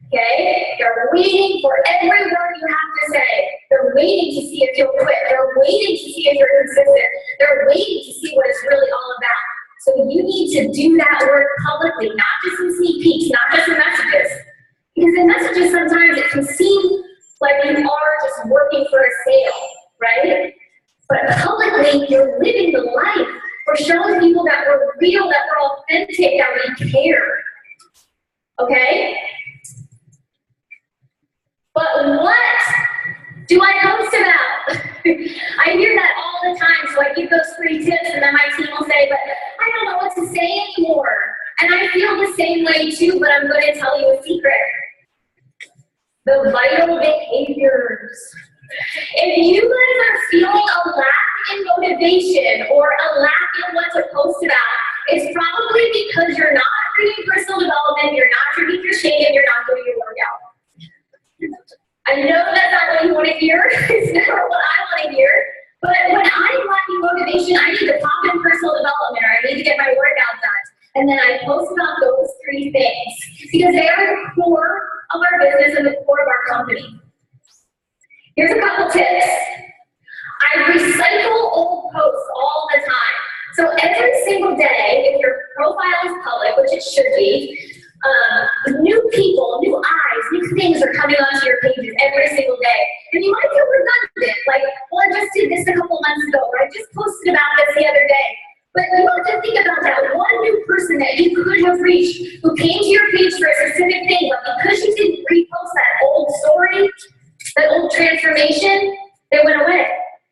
Speaker 6: okay? They're waiting for every word you have to say. They're waiting to see if you'll quit. They're waiting to see if you're consistent. They're waiting to see what it's really all about. So you need to do that work publicly, not just in sneak peeks, not just in messages. Because in messages, sometimes it can seem like you are just working for a sale, right? But publicly, you're living the life. We're showing people that we're real, that we're authentic, that we care. Okay? But what do I post about? I hear that all the time, so I give those free tips, and then my team will say, but I don't know what to say anymore. And I feel the same way too, but I'm going to tell you a secret. The vital behaviors. If you guys are feeling a lack in motivation or a lack in what to post about, it's probably because you're not reading personal development, you're not drinking your shake, and you're not doing your workout. I know that's not what you want to hear. It's never what I want to hear. But when I'm lacking motivation, I need to pop in personal development or I need to get my workout done. And then I post about those 3 things because they are the core of our business and the core of our company. Here's a couple tips. I recycle old posts all the time. So every single day, if your profile is public, which it should be, new people, new eyes, new things are coming onto your pages every single day. And you might feel redundant, like, well, I just did this a couple months ago, or I I just posted about this the other day. But you have to think about that one new person that you could have reached who came to your page for a specific thing, but because you didn't repost that old story, that old transformation, they went away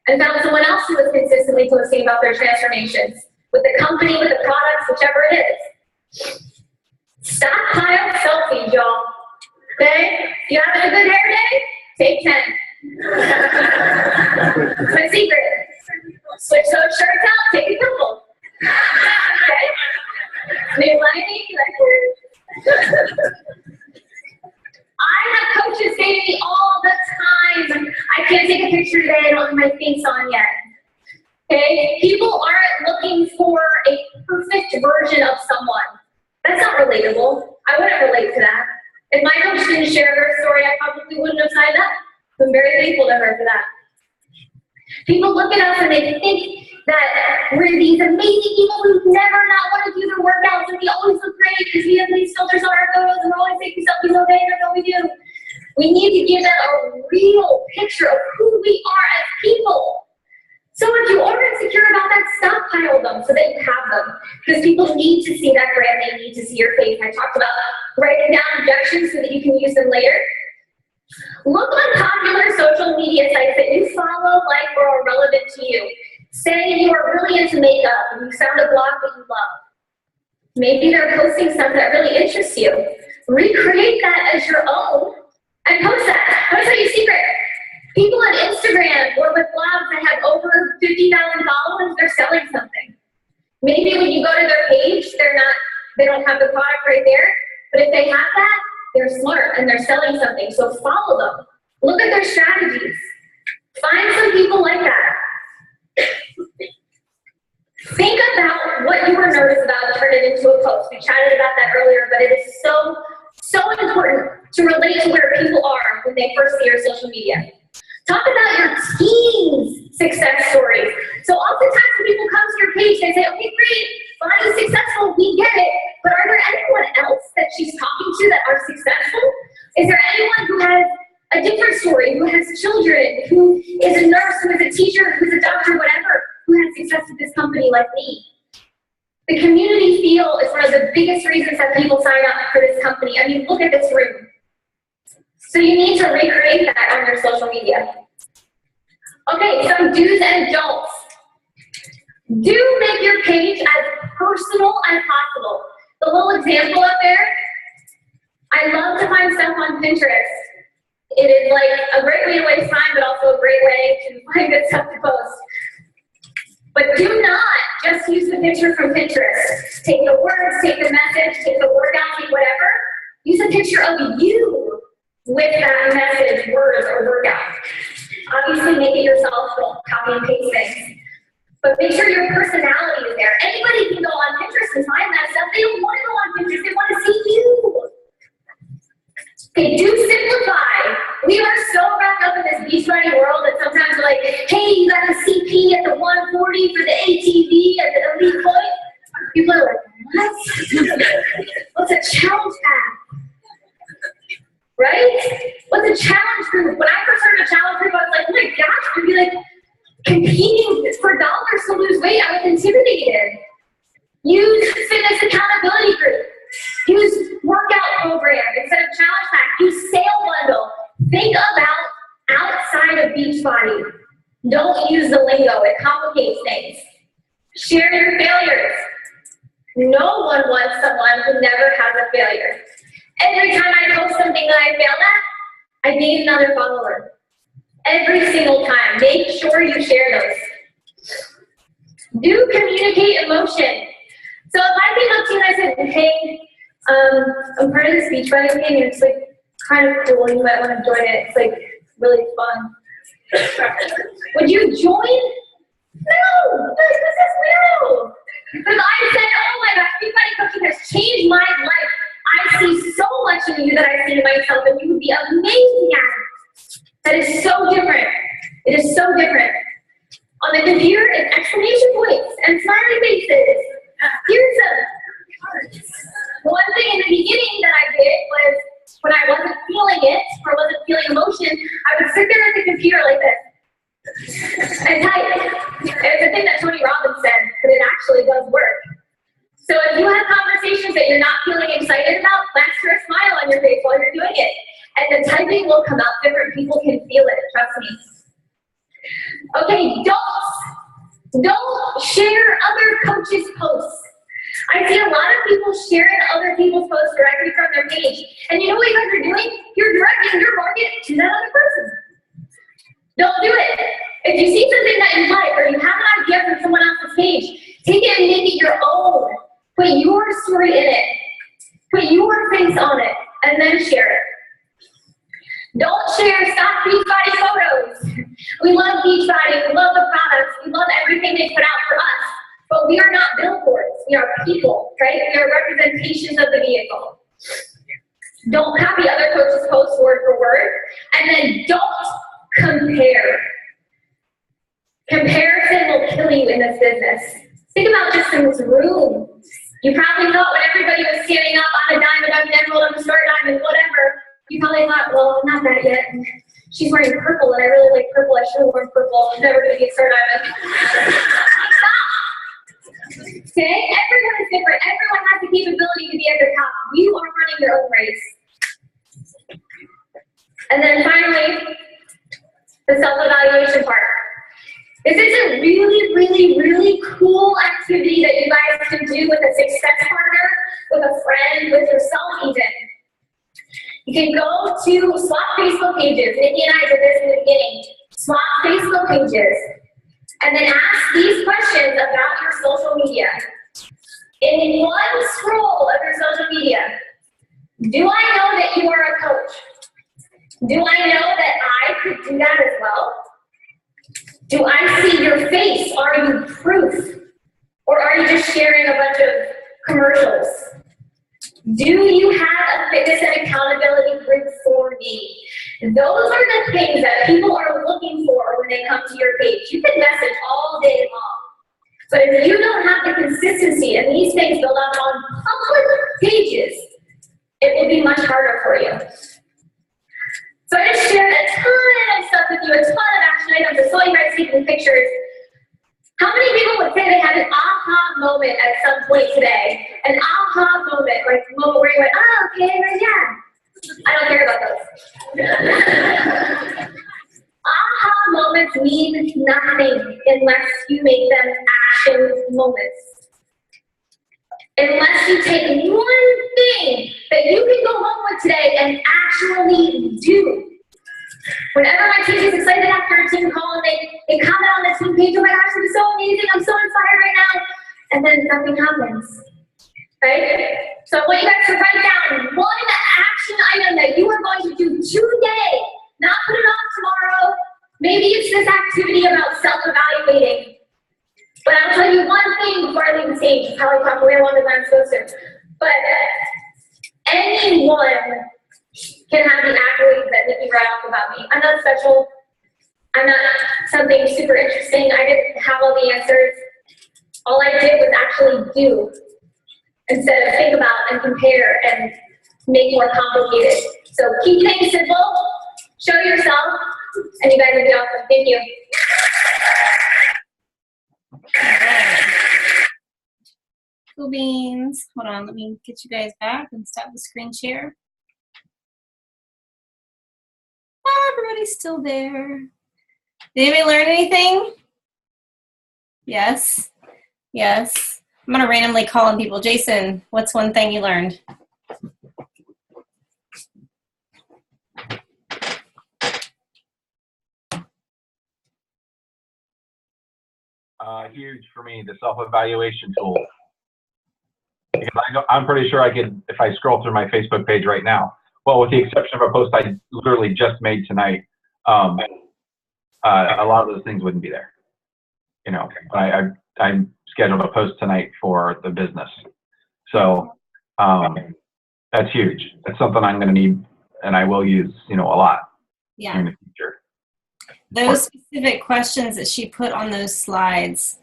Speaker 6: and found someone else who was consistently posting about their transformations with the company, with the products, whichever it is. Stockpile selfies, y'all. Okay? If you have a good hair day, take 10. It's my secret. Switch those shirts out, take a couple. Okay? New lighting, I have coaches say to me all the time, I can't take a picture today, I don't have my face on yet. Okay? People aren't looking for a perfect version of someone. That's not relatable. I wouldn't relate to that. If my coach didn't share her story, I probably wouldn't have signed up. I'm very thankful to her for that. People look at us and they think that we're these amazing people who never not want to do their workouts and we always look great because we have these filters on our photos and we're always taking selfies all day and that's all we do. We need to give them a real picture of who we are as people. So if you are insecure about that, stockpile them so that you have them. Because people need to see that brand, they need to see your face. I talked about writing down objections so that you can use them later. Look on popular social media sites that you follow, like, or are relevant to you. Say you are really into makeup and you found a blog that you love. Maybe they're posting stuff that really interests you. Recreate that as your own and post that. I'm gonna tell you a secret. People on Instagram or with blogs that have over 50,000 followers, they're selling something. Maybe when you go to their page, they don't have the product right there, but if they have that, they're smart and they're selling something, so follow them. Look at their strategies. Find some people like that. Think about what you were nervous about and turn it into a post. We chatted about that earlier, but it is so, so important to relate to where people are when they first see your social media. Talk about your team's success stories. So oftentimes when people come to your page, they say, okay, great, Bonnie's successful, we get it, but are there anyone else that she's talking to that are successful? Is there anyone who has a different story, who has children, who is a nurse, who is a teacher, who's a doctor, whatever, who has success with this company like me? The community feel is one of the biggest reasons that people sign up for this company. I mean, look at this room. So you need to recreate that on your social media. Okay, some do's and don'ts. Do make your page as personal as possible. The little example up there, I love to find stuff on Pinterest. It is like a great way to waste time, but also a great way to find good stuff to post. But do not just use the picture from Pinterest. Take the words, take the message, take the workout, take whatever. Use a picture of you with that message, words, or workout. Obviously, make it yourself, don't copy and paste things. But make sure your personality is there. Anybody can go on Pinterest and find that stuff. They don't want to go on Pinterest, they want to see you. Okay, do simplify. We are so wrapped up in this beachbody world that sometimes we're like, hey, you got a CP at the 140 for the ATV at the elite point. People are like, what? What's a challenge pack? Right? What's a challenge group? When I first heard a challenge group, I was like, oh my gosh, I'd be like competing for dollars to lose weight. I was intimidated. Use fitness accountability group. Use workout program instead of challenge pack. Use sale bundle. Think about outside of Beachbody. Don't use the lingo. It complicates things. Share your failures. No one wants someone who never has a failure. Every time I post something that I failed at, I gain another follower. Every single time. Make sure you share those. Do communicate emotion. So if I came up to you and I said, hey, I'm part of this Beachbody thing and it's like kind of cool, you might want to join it. It's like really fun. Would you join? No, this is weird. Because I said, oh my gosh, Beachbody coaching has changed my life. I see so much in you that I see in myself, and you would be amazing at it. That is so different. It is so different. On the computer, it's exclamation points and smiley faces. Here's one thing in the beginning that I did was when I wasn't feeling it or wasn't feeling emotion, I would sit there at the computer like this and type. It's a thing that Tony Robbins said, but it actually does work. So if you have conversations that you're not feeling excited about, plaster a smile on your face while you're doing it. And the typing will come out different. People can feel it, trust me. Okay, don't share other coaches' posts. I see a lot of people sharing other people's posts directly from their page. And you know what you guys are doing? You're directing your market to that other person. Don't do it. If you see something that you like or you have an idea from someone else's page, take it and make it your own. Put your story in it. Put your face on it, and then share it. Don't share stock Beachbody photos. We love Beachbody. We love the products. We love everything they put out for us. But we are not billboards. We are people, right? We are representations of the vehicle. Don't copy other coaches' posts word for word. And then don't compare. Comparison will kill you in this business. Think about just in this room. You probably thought when everybody was standing up on a diamond, emerald, and star diamond, whatever, you probably thought, well, not that yet. She's wearing purple, and I really like purple. I should have worn purple. I'm never going to get star diamond. Okay? Everyone is different. Everyone has the capability to be at the top. You are running your own race. And then finally, the self-evaluation part. This is a really, really, really cool activity that you guys can do with a success partner, with a friend, with yourself even. You can go to swap Facebook pages. Nikki and I did this in the beginning. Swap Facebook pages. And then ask these questions about your social media. In one scroll of your social media, do I know that you are a coach? Do I know that I could do that as well? Do I see your face? Are you proof? Or are you just sharing a bunch of commercials? Do you have a fitness and accountability group for me? Those are the things that people are looking for when they come to your page. You can message all day long. But if you don't have the consistency and these things build up on public pages, it will be much harder for you. So I just shared a ton of stuff with you, a ton of action items. I saw you guys taking pictures. How many people would say they had an aha moment at some point today? An aha moment, like a moment where you went, oh, okay, yeah. I don't care about those. Aha moments mean nothing unless you make them action moments. Unless you take one thing that you can go home with today and actually do. Whenever my team gets excited after a team call and they comment on the team page, oh my gosh, this is so amazing, I'm so inspired right now, and then nothing happens, right? So I want you guys to write down one action item that you are going to do today, not put it off tomorrow. Maybe it's this activity about self-evaluating. But I'll tell you one thing before I leave the stage. I'll probably talk way longer than I'm supposed to. But anyone can have the accolades that Nikki brought up about me. I'm not special. I'm not something super interesting. I didn't have all the answers. All I did was actually do instead of think about and compare and make more complicated. So keep things simple. Show yourself, and you guys will be awesome. Thank you.
Speaker 1: Cool beans. Hold on, let me get you guys back and stop the screen share. Oh, everybody's still there. Did anybody learn anything? Yes. Yes. I'm going to randomly call on people. Jason, what's one thing you learned?
Speaker 7: Huge for me, the self-evaluation tool. Because I'm pretty sure I could, if I scroll through my Facebook page right now, well, with the exception of a post I literally just made tonight, a lot of those things wouldn't be there. You know, I scheduled a post tonight for the business. So that's huge. That's something I'm going to need and I will use, you know, a lot in the future.
Speaker 1: Those specific questions that she put on those slides,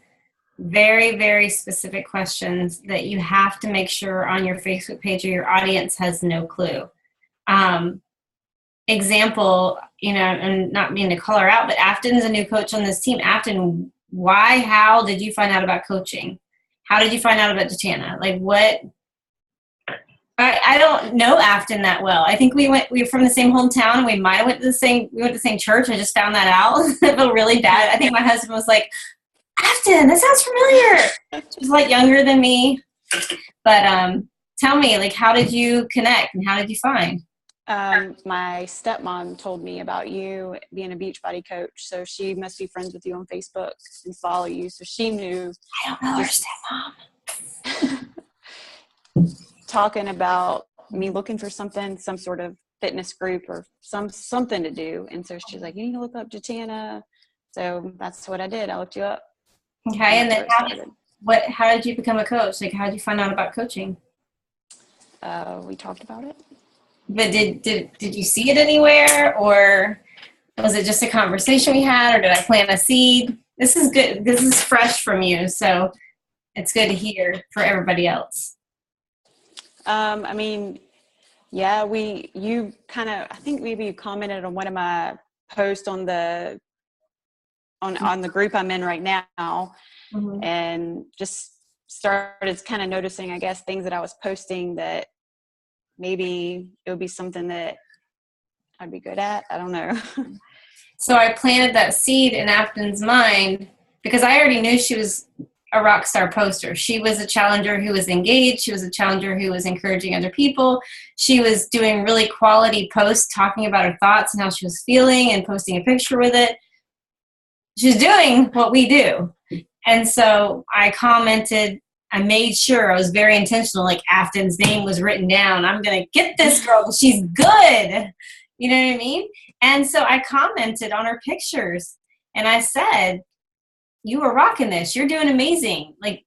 Speaker 1: very, very specific questions that you have to make sure on your Facebook page or your audience has no clue. Example, you know, and not meaning to call her out, but Afton's a new coach on this team. Afton how did you find out about coaching? How did you find out about Jatana? Like what? I don't know Afton that well. I think we were from the same hometown, and we might have went to the same church. I just found that out. I feel really bad. I think my husband was like, Afton, that sounds familiar. She's like younger than me. But tell me, like, how did you connect and how did you find?
Speaker 8: My stepmom told me about you being a Beachbody coach, so she must be friends with you on Facebook and follow you. So she knew.
Speaker 1: I don't know her stepmom.
Speaker 8: Talking about me looking for something, some sort of fitness group or something to do, and so she's like, "You need to look up Jatana." So that's what I did. I looked you up.
Speaker 1: Okay, and then how did you become a coach? Like, how did you find out about coaching?
Speaker 8: We talked about it.
Speaker 1: But did you see it anywhere, or was it just a conversation we had, or did I plant a seed? This is good. This is fresh from you, so it's good to hear for everybody else.
Speaker 8: I mean, yeah, I think maybe you commented on one of my posts on the group I'm in right now, and just started kind of noticing, I guess, things that I was posting that maybe it would be something that I'd be good at. I don't know.
Speaker 1: So I planted that seed in Afton's mind because I already knew she was a rock star poster. She was a challenger who was engaged. She was a challenger who was encouraging other people. She was doing really quality posts talking about her thoughts and how she was feeling and posting a picture with it. She's doing what we do. And so I commented, I made sure I was very intentional, like Afton's name was written down. I'm going to get this girl because she's good. You know what I mean? And so I commented on her pictures and I said, you were rocking this. You're doing amazing. Like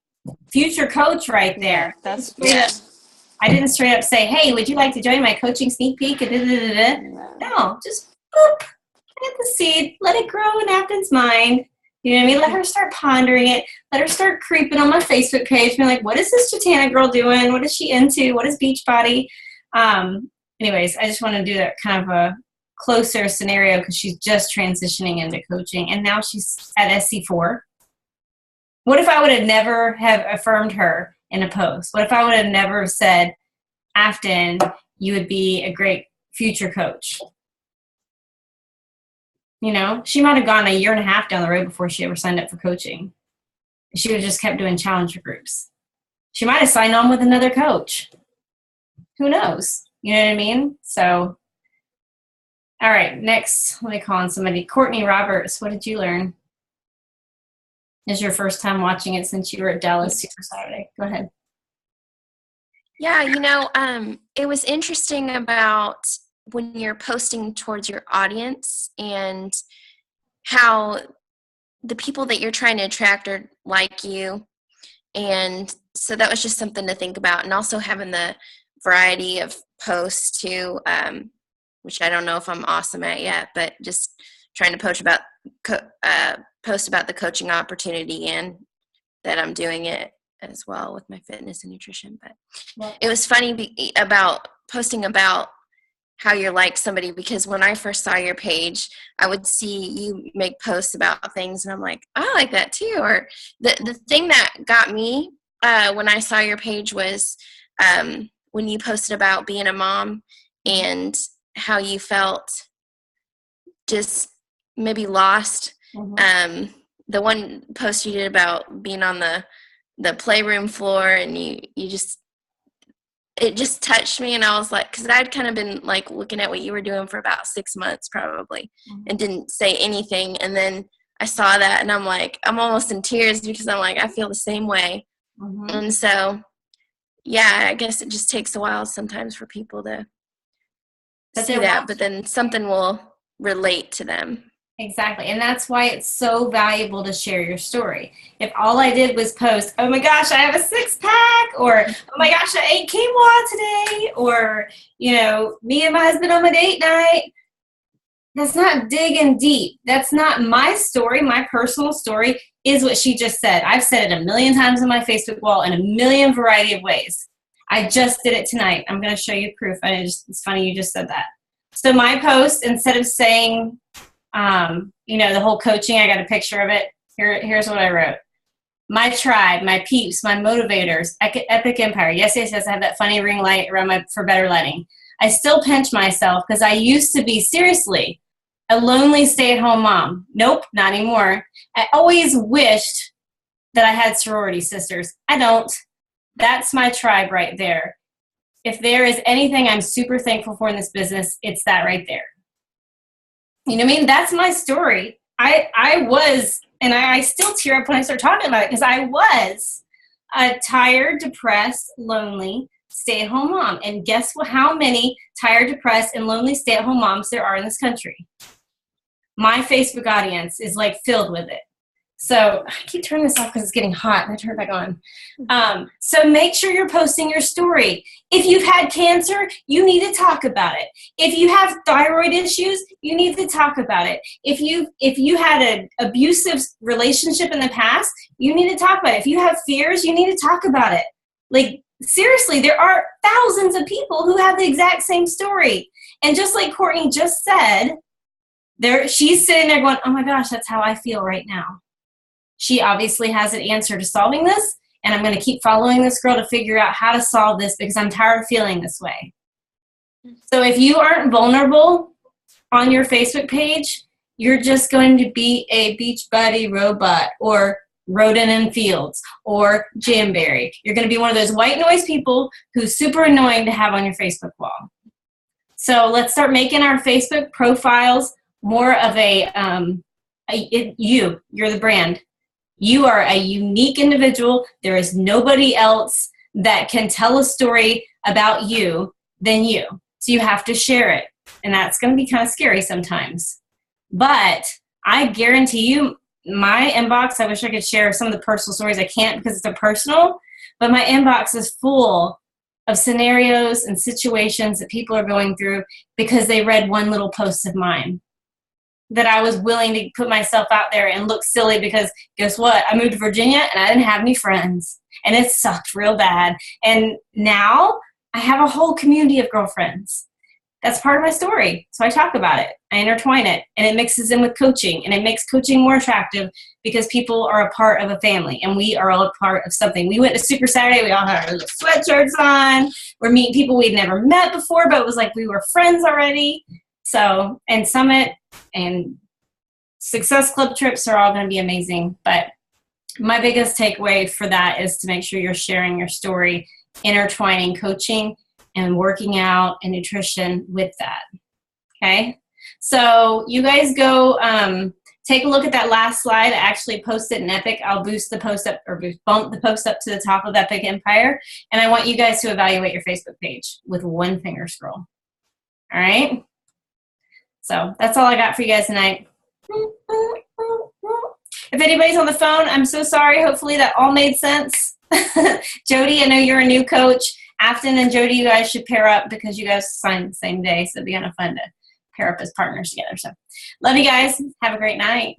Speaker 1: future coach right there. I didn't straight up say, hey, would you like to join my coaching sneak peek? No, just boop, plant the seed, let it grow in Afton's mind. You know what I mean? Let her start pondering it. Let her start creeping on my Facebook page. Being like, what is this Jatana girl doing? What is she into? What is Beachbody? Anyways, I just want to do that kind of a closer scenario because she's just transitioning into coaching. And now she's at SC4. What if I would have never have affirmed her in a post? What if I would have never said, Afton, you would be a great future coach? You know, she might have gone a year and a half down the road before she ever signed up for coaching. She would have just kept doing challenger groups. She might have signed on with another coach. Who knows? You know what I mean? So, all right, next, let me call on somebody. Courtney Roberts, what did you learn? This is your first time watching it since you were at Dallas Super Saturday. Go ahead.
Speaker 9: Yeah, it was interesting about when you're posting towards your audience and how the people that you're trying to attract are like you. And so that was just something to think about. And also having the variety of posts too, which I don't know if I'm awesome at yet, but just trying to post about the coaching opportunity and that I'm doing it as well with my fitness and nutrition. But it was funny about posting about how you're like somebody, because when I first saw your page, I would see you make posts about things and I'm like, I like that too. Or the thing that got me when I saw your page was when you posted about being a mom and how you felt just maybe lost. Mm-hmm. The one post you did about being on the playroom floor and it just touched me, and I was like, because I'd kind of been like looking at what you were doing for about 6 months probably, mm-hmm. and didn't say anything, and then I saw that and I'm like, I'm almost in tears because I'm like, I feel the same way. Mm-hmm. And so yeah, I guess it just takes a while sometimes for people to see that, but then something will relate to them.
Speaker 1: Exactly. And that's why it's so valuable to share your story. If all I did was post, oh my gosh, I have a 6-pack, or oh my gosh, I ate quinoa today, or, me and my husband on a date night, that's not digging deep. That's not my story. My personal story is what she just said. I've said it a million times on my Facebook wall in a million variety of ways. I just did it tonight. I'm going to show you proof. It's funny you just said that. So my post, instead of saying, the whole coaching, I got a picture of it. Here's what I wrote. My tribe, my peeps, my motivators, Epic Empire. Yes, I have that funny ring light around for better lighting. I still pinch myself because I used to be, seriously, a lonely stay-at-home mom. Nope, not anymore. I always wished that I had sorority sisters. I don't. That's my tribe right there. If there is anything I'm super thankful for in this business, it's that right there. You know what I mean? That's my story. I was, and I still tear up when I start talking about it, because I was a tired, depressed, lonely stay-at-home mom. And guess what? How many tired, depressed, and lonely stay-at-home moms there are in this country? My Facebook audience is like filled with it. So I keep turning this off because it's getting hot, and I turn it back on. So make sure you're posting your story. If you've had cancer, you need to talk about it. If you have thyroid issues, you need to talk about it. If you had an abusive relationship in the past, you need to talk about it. If you have fears, you need to talk about it. Like, seriously, there are thousands of people who have the exact same story. And just like Courtney just said, she's sitting there going, oh my gosh, that's how I feel right now. She obviously has an answer to solving this, and I'm going to keep following this girl to figure out how to solve this because I'm tired of feeling this way. So if you aren't vulnerable on your Facebook page, you're just going to be a Beachbody robot or Rodent in Fields or Jamberry. You're going to be one of those white noise people who's super annoying to have on your Facebook wall. So let's start making our Facebook profiles more of you're the brand. You are a unique individual. There is nobody else that can tell a story about you than you. So you have to share it. And that's going to be kind of scary sometimes. But I guarantee you, my inbox, I wish I could share some of the personal stories. I can't because it's personal. But my inbox is full of scenarios and situations that people are going through because they read one little post of mine. That I was willing to put myself out there and look silly because guess what? I moved to Virginia and I didn't have any friends. And it sucked real bad. And now I have a whole community of girlfriends. That's part of my story. So I talk about it. I intertwine it. And it mixes in with coaching. And it makes coaching more attractive because people are a part of a family. And we are all a part of something. We went to Super Saturday. We all had our little sweatshirts on. We're meeting people we'd never met before, but it was like we were friends already. So, and Summit and Success Club trips are all going to be amazing. But my biggest takeaway for that is to make sure you're sharing your story, intertwining coaching and working out and nutrition with that. Okay? So you guys go take a look at that last slide. I actually posted in Epic. I'll boost the post up or bump the post up to the top of Epic Empire. And I want you guys to evaluate your Facebook page with one finger scroll. All right? So that's all I got for you guys tonight. If anybody's on the phone, I'm so sorry. Hopefully that all made sense. Jody, I know you're a new coach. Afton and Jody, you guys should pair up because you guys signed the same day. So it'd be kind of fun to pair up as partners together. So love you guys. Have a great night.